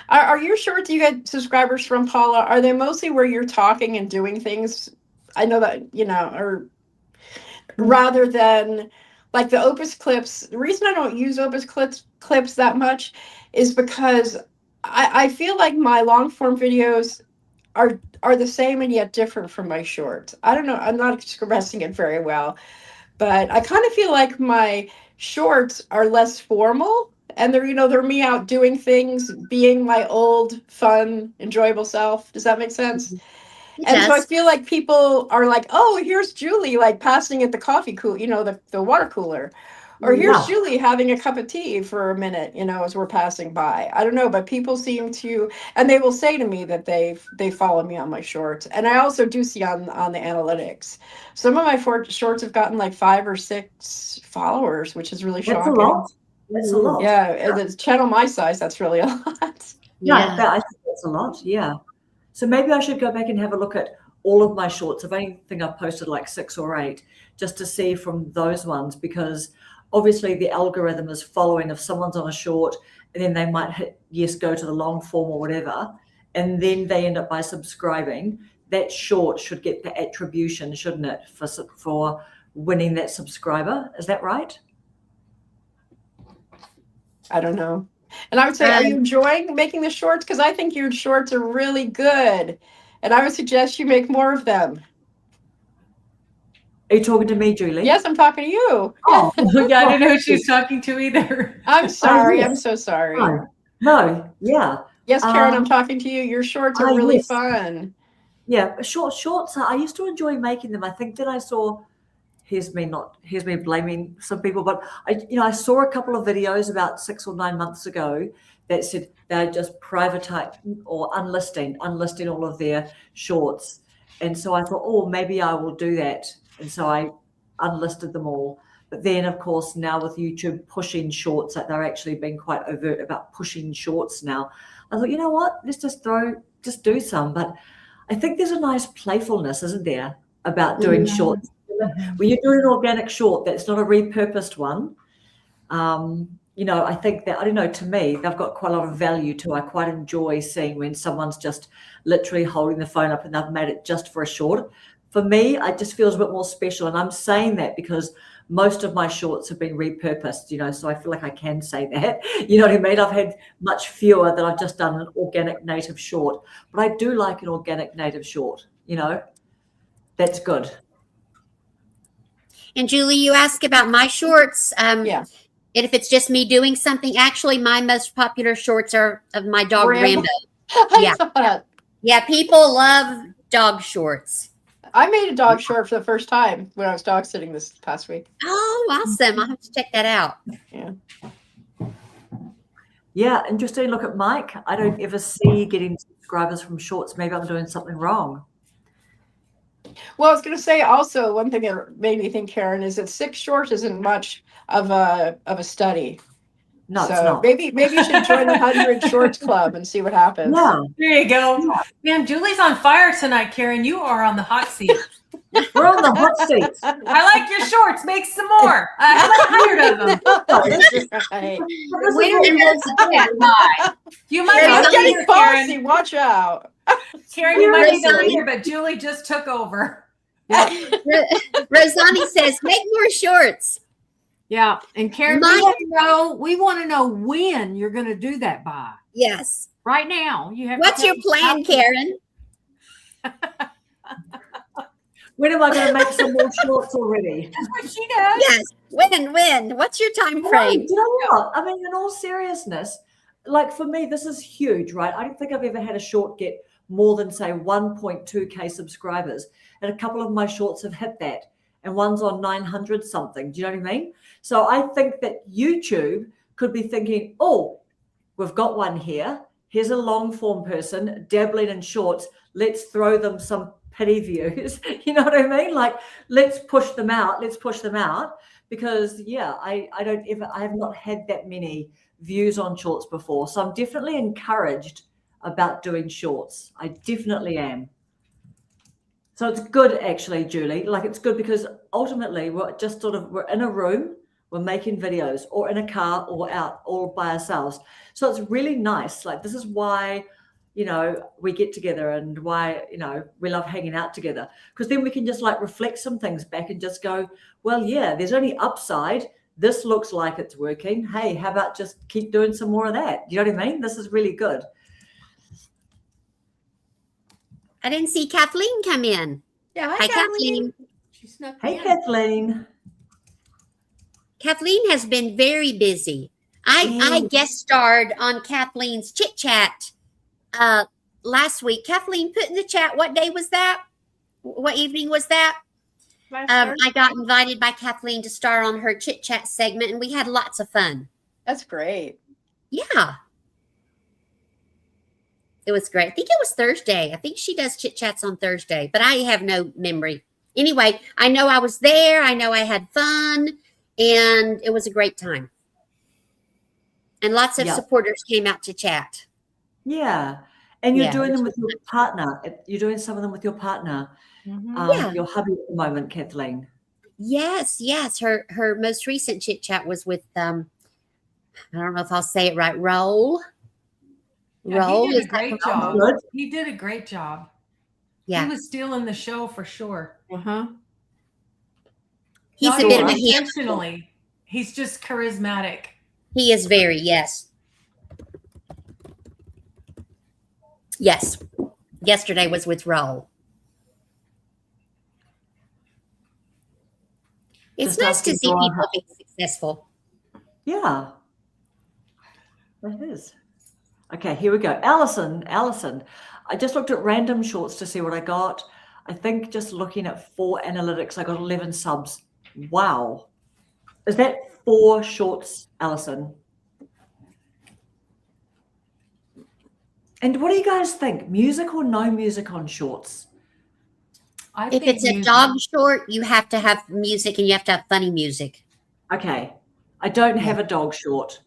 Are your shorts you get subscribers from, Paula? Are they mostly where you're talking and doing things? I know that, or rather than like the Opus clips. The reason I don't use Opus clips that much is because I feel like my long form videos are the same and yet different from my shorts. I don't know. I'm not expressing it very well, but I kind of feel like my shorts are less formal, and they're me out doing things, being my old, fun, enjoyable self. Does that make sense? So I feel like people are like, oh, here's Julie, passing at the coffee cooler, the water cooler. Or here's Julie having a cup of tea for a minute, as we're passing by. I don't know, but people seem to, and they will say to me that they follow me on my shorts. And I also do see on the analytics. Some of my shorts have gotten 5 or 6 followers, which is really shocking. That's a lot. Yeah, the channel my size, that's really a lot. Yeah, I think that's a lot. Yeah. So maybe I should go back and have a look at all of my shorts. I only think I've posted 6 or 8, just to see from those ones, because obviously the algorithm is following if someone's on a short, and then they might hit yes, go to the long form or whatever, and then they end up by subscribing. That short should get the attribution, shouldn't it, for winning that subscriber? Is that right? I don't know. And I would say, are you enjoying making the shorts? Because I think your shorts are really good. And I would suggest you make more of them. Are you talking to me, Julie? Yes, I'm talking to you. Oh, yeah, I didn't know who she was talking to either. I'm sorry. yes. I'm so sorry. No, yeah. Yes, Karen, I'm talking to you. Your shorts are really fun. Yeah, shorts. I used to enjoy making them. I think that I saw. Here's me blaming some people, but I saw a couple of videos about 6 or 9 months ago that said they're just privatizing or unlisting all of their shorts, And so I thought, oh, maybe I will do that. And so I unlisted them all. But then, of course, now with YouTube pushing shorts, like they're actually being quite overt about pushing shorts now. I thought, you know what? Let's just do some. But I think there's a nice playfulness, isn't there, about doing shorts. When you're doing an organic short, that's not a repurposed one. I think that, I don't know, to me, they've got quite a lot of value too. I quite enjoy seeing when someone's just literally holding the phone up and they've made it just for a short. For me, it just feels a bit more special. And I'm saying that because most of my shorts have been repurposed, so I feel like I can say that. You know what I mean? I've had much fewer that I've just done an organic native short. But I do like an organic native short, That's good. And Julie, you asked about my shorts. Yeah. And if it's just me doing something, actually, my most popular shorts are of my dog Rambo. I saw that. Yeah, people love dog shorts. I made a dog short for the first time when I was dog sitting this past week. Oh, awesome. I'll have to check that out. Yeah, interesting. Look at Mike. I don't ever see getting subscribers from shorts. Maybe I'm doing something wrong. Well, I was going to say also one thing that made me think, Karen, is that 6 shorts isn't much of a study. No, so it's not. maybe you should join the 100 Shorts Club and see what happens. Yeah. There you go. Man, Julie's on fire tonight, Karen. You are on the hot seat. We're on the hot seat. I like your shorts. Make some more. I like 100 of them. That's right. You might I'm be the getting leader, bossy. Karen. Watch out. Karen, you might be the Rosanna. leader, but Julie just took over. Rosani says, make more shorts. Yeah, and Karen, we want to know when you're going to do that by. Yes. Right now, you have. What's your plan, Karen? When am I going to make some more shorts already? That's what she does. Yes. When? What's your time frame? Do you know what? I mean, in all seriousness, like for me, this is huge, right? I don't think I've ever had a short get more than, say, 1.2K subscribers. And a couple of my shorts have hit that. And one's on 900 something. Do you know what I mean? So I think that YouTube could be thinking, oh, we've got one here. Here's a long form person dabbling in shorts. Let's throw them some pity views. You know what I mean? Like, let's push them out. Because I have not had that many views on shorts before. So I'm definitely encouraged about doing shorts. I definitely am. So it's good, actually, Julie. Like, it's good because ultimately we're in a room, we're making videos, or in a car, or out all by ourselves. So it's really nice. Like, this is why, we get together and why, we love hanging out together, because then we can just like reflect some things back and just go, well, yeah, there's only upside. This looks like it's working. Hey, how about just keep doing some more of that? You know what I mean? This is really good. I didn't see Kathleen come in. Yeah, Hi, Kathleen. She snuck Hey, in. Kathleen. Kathleen has been very busy. I guest starred on Kathleen's Chit Chat last week. Kathleen, put in the chat, what day was that? What evening was that? I got invited by Kathleen to star on her Chit Chat segment, and we had lots of fun. That's great. Yeah. It was great. I think it was Thursday. I think she does Chit Chats on Thursday, but I have no memory. Anyway, I know I was there. I know I had fun, and it was a great time. And lots of supporters came out to chat. Yeah. And you're doing them with your partner. You're doing some of them with your partner. Your hubby at the moment, Kathleen. Yes. Her most recent Chit Chat was with, I don't know if I'll say it right, Roll. Yeah, he did a great job. He did a great job. Yeah. He was stealing the show for sure. He's Not a bit of a intentionally. He's just charismatic. He is very, yes. Yes. Yesterday was with Roll. It's nice to see people being successful. Yeah. That is. Okay, here we go. Allison, I just looked at random shorts to see what I got. I think just looking at 4 analytics, I got 11 subs. Wow. Is that 4 shorts, Allison? And what do you guys think? Music or no music on shorts? I If think it's a music- dog short, you have to have music and you have to have funny music. Okay. I don't have a dog short.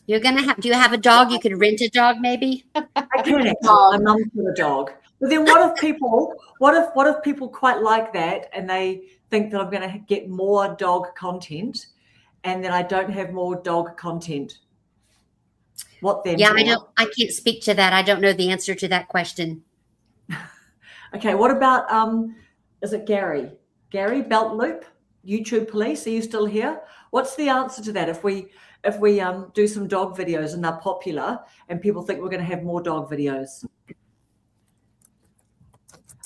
You're gonna have. Do you have a dog? You could rent a dog, maybe. I can actually. My mum's got a dog. But then what if people quite like that and they think that I'm going to get more dog content and then I don't have more dog content? What then? Yeah, Paula? I can't speak to that. I don't know the answer to that question. Okay, what about is it Gary? Gary Belt Loop, YouTube police, are you still here? What's the answer to that if we do some dog videos and they're popular and people think we're going to have more dog videos?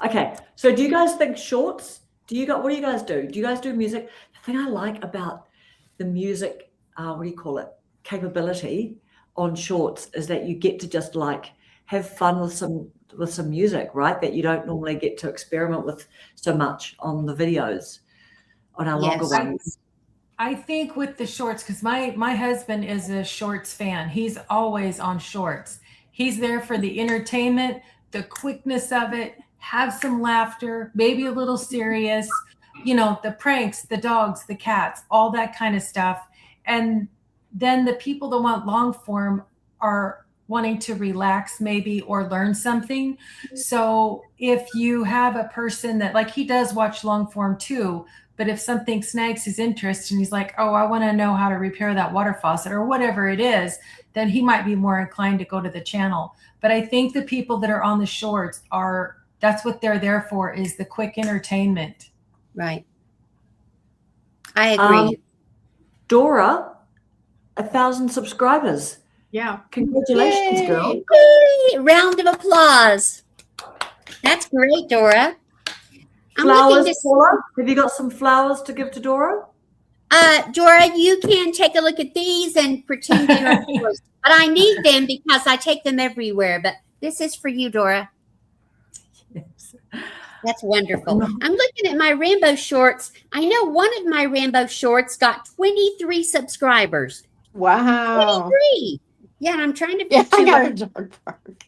Okay, so do you guys think shorts? What do you guys do? Do you guys do music? The thing I like about the music, what do you call it, capability on shorts is that you get to just like have fun with some music, right? That you don't normally get to experiment with so much on the videos, on our longer Yes. ones. I think with the shorts, because my husband is a shorts fan. He's always on shorts. He's there for the entertainment, the quickness of it, have some laughter, maybe a little serious, the pranks, the dogs, the cats, all that kind of stuff. And then the people that want long form are wanting to relax maybe or learn something. So if you have a person that, like, he does watch long form too, but if something snags his interest and he's like, oh, I want to know how to repair that water faucet or whatever it is, then he might be more inclined to go to the channel. But I think the people that are on the shorts that's what they're there for, is the quick entertainment. Right. I agree. Dora, 1,000 subscribers. Yeah. Congratulations, Yay. girl. Yay! Round of applause. That's great, Dora. I'm Flowers, looking to Paula? Have you got some flowers to give to Dora? Dora, you can take a look at these and pretend they are yours. But I need them because I take them everywhere. But this is for you, Dora. Yes. That's wonderful. I'm looking at my Rambo shorts. I know one of my Rambo shorts got 23 subscribers. Wow. 23. Yeah, I'm trying to. Yeah, I got a dog park.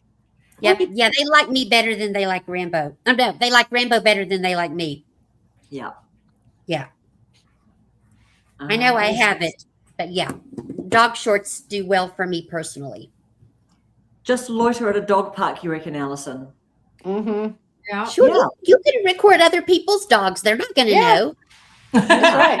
Yep. Yeah, they like me better than they like Rambo. No, they like Rambo better than they like me. Yeah. Yeah. I know I have it, but yeah, dog shorts do well for me personally. Just loiter at a dog park, you reckon, Alison? Mm-hmm. Yeah. Sure, Yeah. you can record other people's dogs. They're not going to Yeah. know. That's right.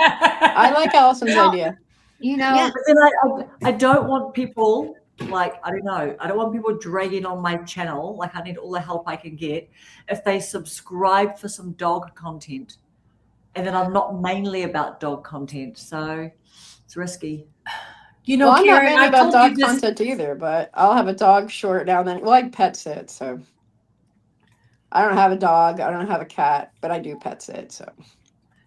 I like Allison's idea. Yeah. But then I don't want people, like, I don't know, I don't want people dragging on my channel. Like, I need all the help I can get if they subscribe for some dog content. And then I'm not mainly about dog content. So it's risky. Well, I'm not Karen, mad I about told dog you this. content either, but I'll have a dog short now and then. Well, I pet sit, so I don't have a dog. I don't have a cat, but I do pet sit. So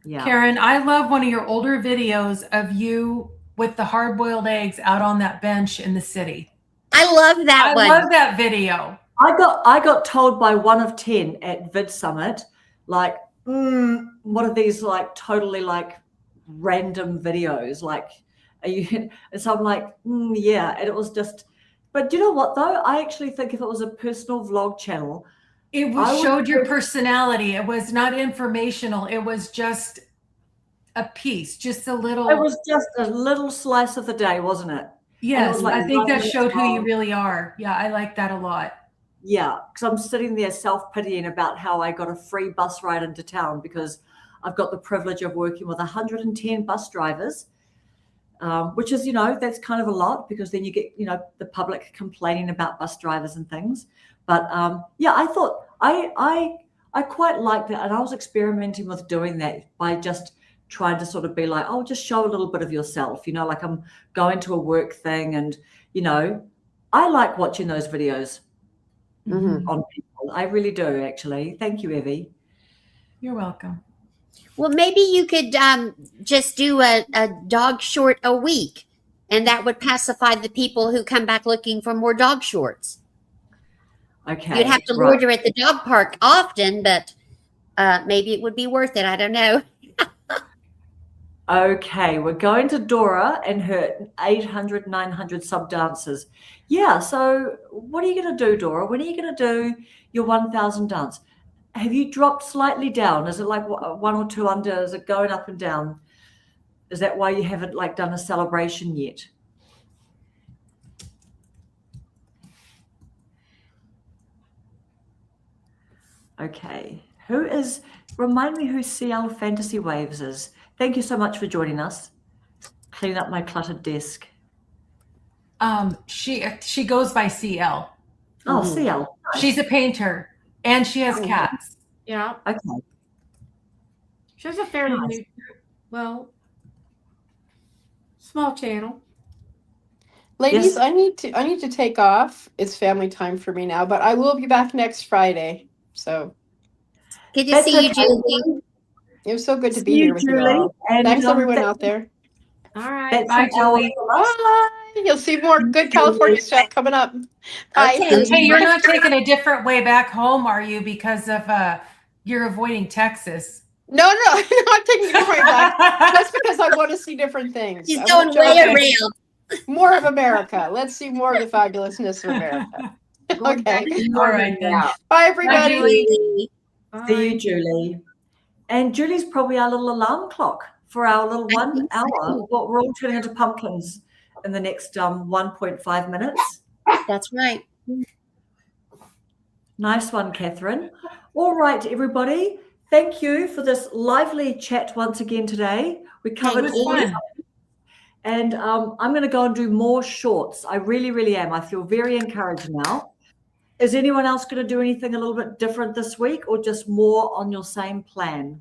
Yeah. Karen, I love one of your older videos of you with the hard-boiled eggs out on that bench in the city. I love that I one. love that video. I got told by 1 of 10 at Vid Summit, like, what are these like totally like random videos? Like, are you? And so I'm like, yeah. And it was just, but you know what though? I actually think if it was a personal vlog channel, It showed your personality. It was not informational. It was just a piece, just a little. it was just a little slice of the day, wasn't it? Yes, was like I think that 1 minute showed who you long. really are. Yeah, I like that a lot. Yeah, because I'm sitting there self-pitying about how I got a free bus ride into town because I've got the privilege of working with 110 bus drivers, which is, that's kind of a lot because then you get, the public complaining about bus drivers and things. But yeah, I thought I quite liked that. And I was experimenting with doing that by just trying to sort of be like, oh, just show a little bit of yourself, like I'm going to a work thing. And, I like watching those videos. Mhm. On people. I really do, actually. Thank you, Evie. You're welcome. Well, maybe you could just do a dog short a week, and that would pacify the people who come back looking for more dog shorts. Okay. You'd have to right. loiter at the dog park often, but maybe it would be worth it. I don't know. Okay, we're going to Dora and her 800, 900 sub dancers. Yeah, so what are you going to do, Dora? When are you going to do your 1,000 dance? have you dropped slightly down? Is it like one or two under? Is it going up and down? Is that why you haven't like done a celebration yet? Okay. Remind me who CL Fantasy Waves is. Thank you so much for joining us. Clean up my cluttered desk. She goes by CL. Oh, CL. She's a painter and she has cats. Yeah. Okay. She has a fairly Nice. new, small channel. Ladies, Yes. I need to take off. It's family time for me now, but I will be back next Friday. So Good to That's see you, okay. Julie. it was so good to See be you, here with you Julie. all. And, Thanks everyone that- out there. All right. That's Bye, our- Julie. Bye. You'll see more good California stuff coming up. Bye. Okay. Hey, you're not taking a different way back home, are you? Because of you're avoiding Texas. No, I'm taking it right back. Just because I want to see different things. She's I going want way to- around. More of America. Let's see more of the fabulousness of America. Going back Okay. to All right, then. out. Bye, everybody. Julie. Julie. See you, Julie. And Julie's probably our little alarm clock for our little I 1 think so. hour. Well, we're all turning into pumpkins in the next 1.5 minutes. That's right. Nice one, Catherine. All right, everybody. Thank you for this lively chat once again today. We covered was all fun. and I'm going to go and do more shorts. I really, really am. I feel very encouraged now. Is anyone else going to do anything a little bit different this week or just more on your same plan?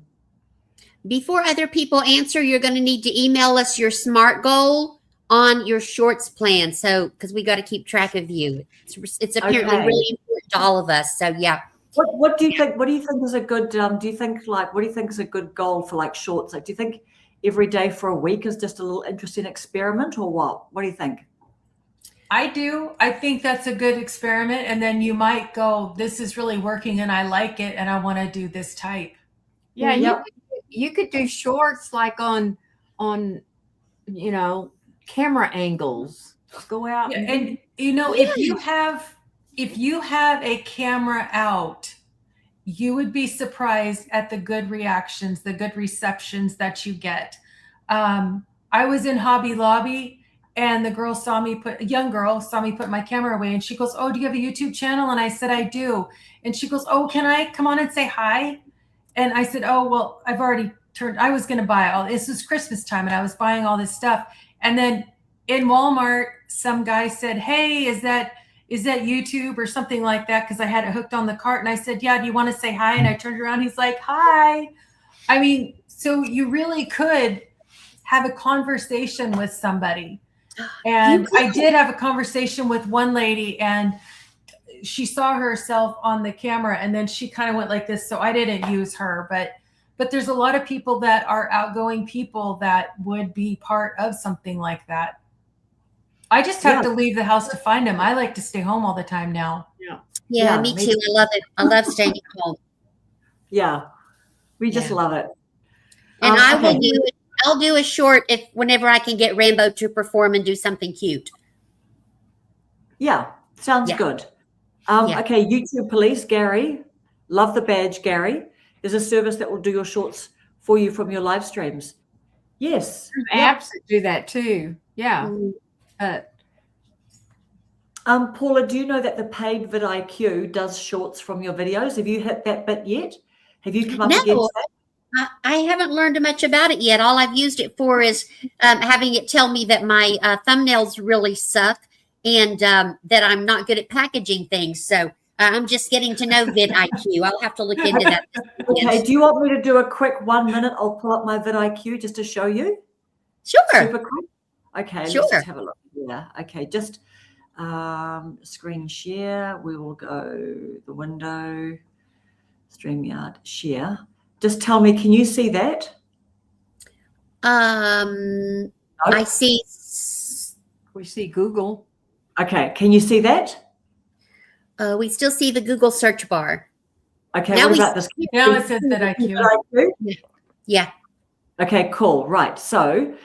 Before other people answer, you're going to need to email us your SMART goal on your shorts plan. So, because we got to keep track of you. It's apparently Okay. really important to all of us. So, yeah. What do you think? What do you think is a good? What do you think is a good goal for like shorts? Like, do you think every day for a week is just a little interesting experiment, or what? What do you think? I do. I think that's a good experiment. And then you might go, this is really working and I like it and I want to do this type. Yeah, Yep. You could do shorts like on camera angles. Go out Yeah, and and if you have a camera out, you would be surprised at the good reactions, the good receptions that you get. I was in Hobby Lobby and the girl a young girl saw me put my camera away and she goes, "Oh, do you have a YouTube channel?" And I said, "I do." And she goes, "Oh, can I come on and say hi?" And I said, "Oh, well, I've already I was going to buy this was Christmas time and I was buying all this stuff." And then in Walmart, some guy said, "Hey, is that YouTube or something like that?" Because I had it hooked on the cart. And I said, "Yeah, do you want to say hi?" And I turned around. He's like, "Hi." I mean, so you really could have a conversation with somebody. And I did have a conversation with one lady and she saw herself on the camera and then she kind of went like this. So I didn't use her, but there's a lot of people that are outgoing people that would be part of something like that. I just have to leave the house to find them. I like to stay home all the time now. Yeah, me too. I love it. I love staying at home. Yeah, we just love it. And okay. I'll do a short whenever I can get Rambo to perform and do something cute. Yeah, sounds Yeah. good. Yeah. Okay, YouTube Police, Gary, love the badge, Gary. Is a service that will do your shorts for you from your live streams. Yes. apps that do that too. Yeah. Mm. Paula, do you know that the paid vidIQ does shorts from your videos? Have you hit that bit yet? Have you come up No. against that? I haven't learned much about it yet. All I've used it for is having it tell me that my thumbnails really suck and that I'm not good at packaging things. So I'm just getting to know vidIQ. I'll have to look into that. Okay, do you want me to do a quick 1 minute? I'll pull up my vidIQ just to show you. Sure. Super quick. Okay, Sure. let's just have a look. Yeah, okay, just screen share. We will go the window, StreamYard, share. Just tell me, can you see that? I see. We see Google. Okay, can you see that? We still see the Google search bar. Okay, Now what we about this? Now it says vidIQ. vidIQ? Yeah. Okay, cool. Right. So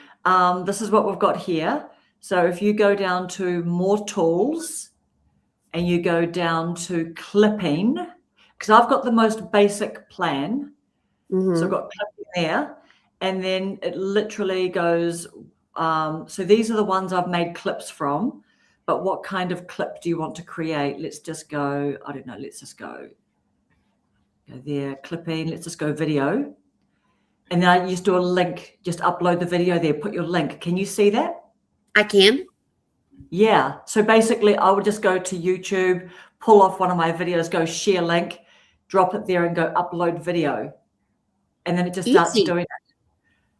this is what we've got here. So if you go down to more tools and you go down to clipping, because I've got the most basic plan. Mhm. So I've got clip there, and then it literally goes. So these are the ones I've made clips from, but what kind of clip do you want to create? Let's just go, I don't know, let's just go there, clipping, let's just go video. And then I just do a link, just upload the video there, put your link. Can you see that? I can. Yeah. So basically I would just go to YouTube, pull off one of my videos, go share link, drop it there and go upload video. And then it just starts Easy. doing it.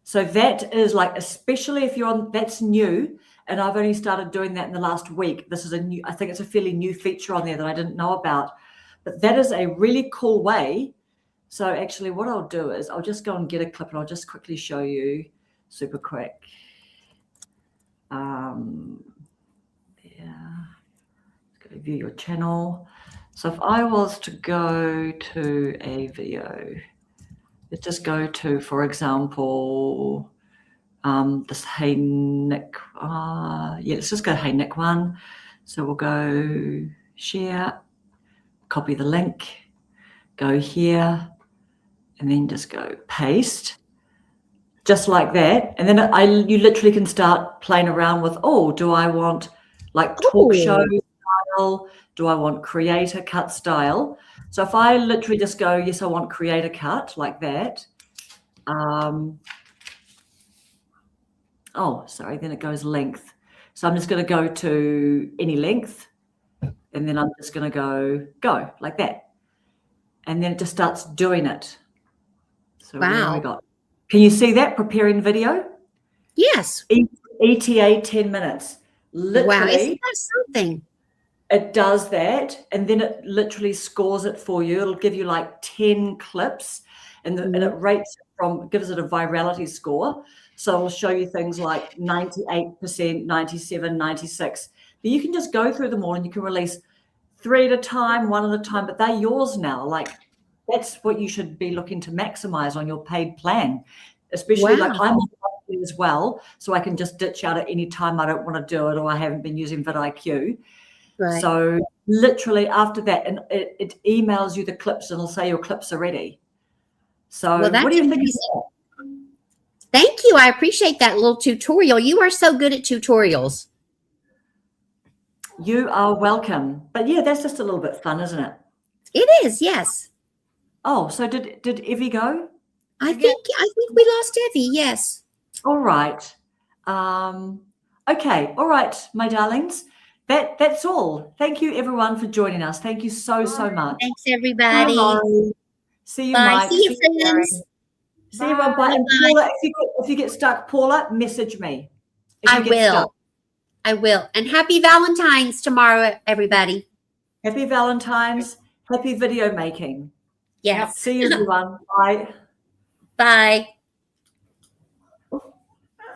So that is like, especially if you're on, that's new. And I've only started doing that in the last week. This is I think it's a fairly new feature on there that I didn't know about. But that is a really cool way. So actually what I'll do is I'll just go and get a clip and I'll just quickly show you super quick. Yeah. Let's go view your channel. So if I was to go to a video, let's just go to, for example, this Hey Nick. Yeah, let's just go Hey Nick one. So we'll go share, copy the link, go here, and then just go paste, just like that. And then you literally can start playing around with, oh, do I want like talk show style? Do I want creator cut style? So if I literally just go, yes, I want creator cut like that. Oh, sorry, then it goes length. So I'm just going to go to any length, and then I'm just going to go like that. And then it just starts doing it. So where have we got? Can you see that? Preparing video? Yes. ETA 10 minutes. Literally, Wow, isn't that something? it does that, and then it literally scores it for you. It'll give you like 10 clips, and it rates gives it a virality score. So it'll show you things like 98%, 97, 96. But you can just go through them all and you can release 3 at a time, 1 at a time, but they're yours now. Like that's what you should be looking to maximize on your paid plan, especially like I'm on monthly as well. So I can just ditch out at any time I don't want to do it, or I haven't been using vidIQ. Right. So literally after that, and it emails you the clips and it'll say your clips are ready. So what do you think of that? Thank you. I appreciate that little tutorial. You are so good at tutorials. You are welcome. But yeah, that's just a little bit fun, isn't it? It is, yes. Oh, so did Evie go? I think we lost Evie, yes. All right. Okay. All right, my darlings. That's all. Thank you everyone for joining us. Thank you so much. Thanks, everybody. Bye. See you, Bye. Mike. See you, friends. See you, bye. And Paula, if you get stuck, Paula, message me. I will. I will. And happy Valentine's tomorrow, everybody. Happy Valentine's. Happy video making. Yes. See you, everyone. Bye. Bye.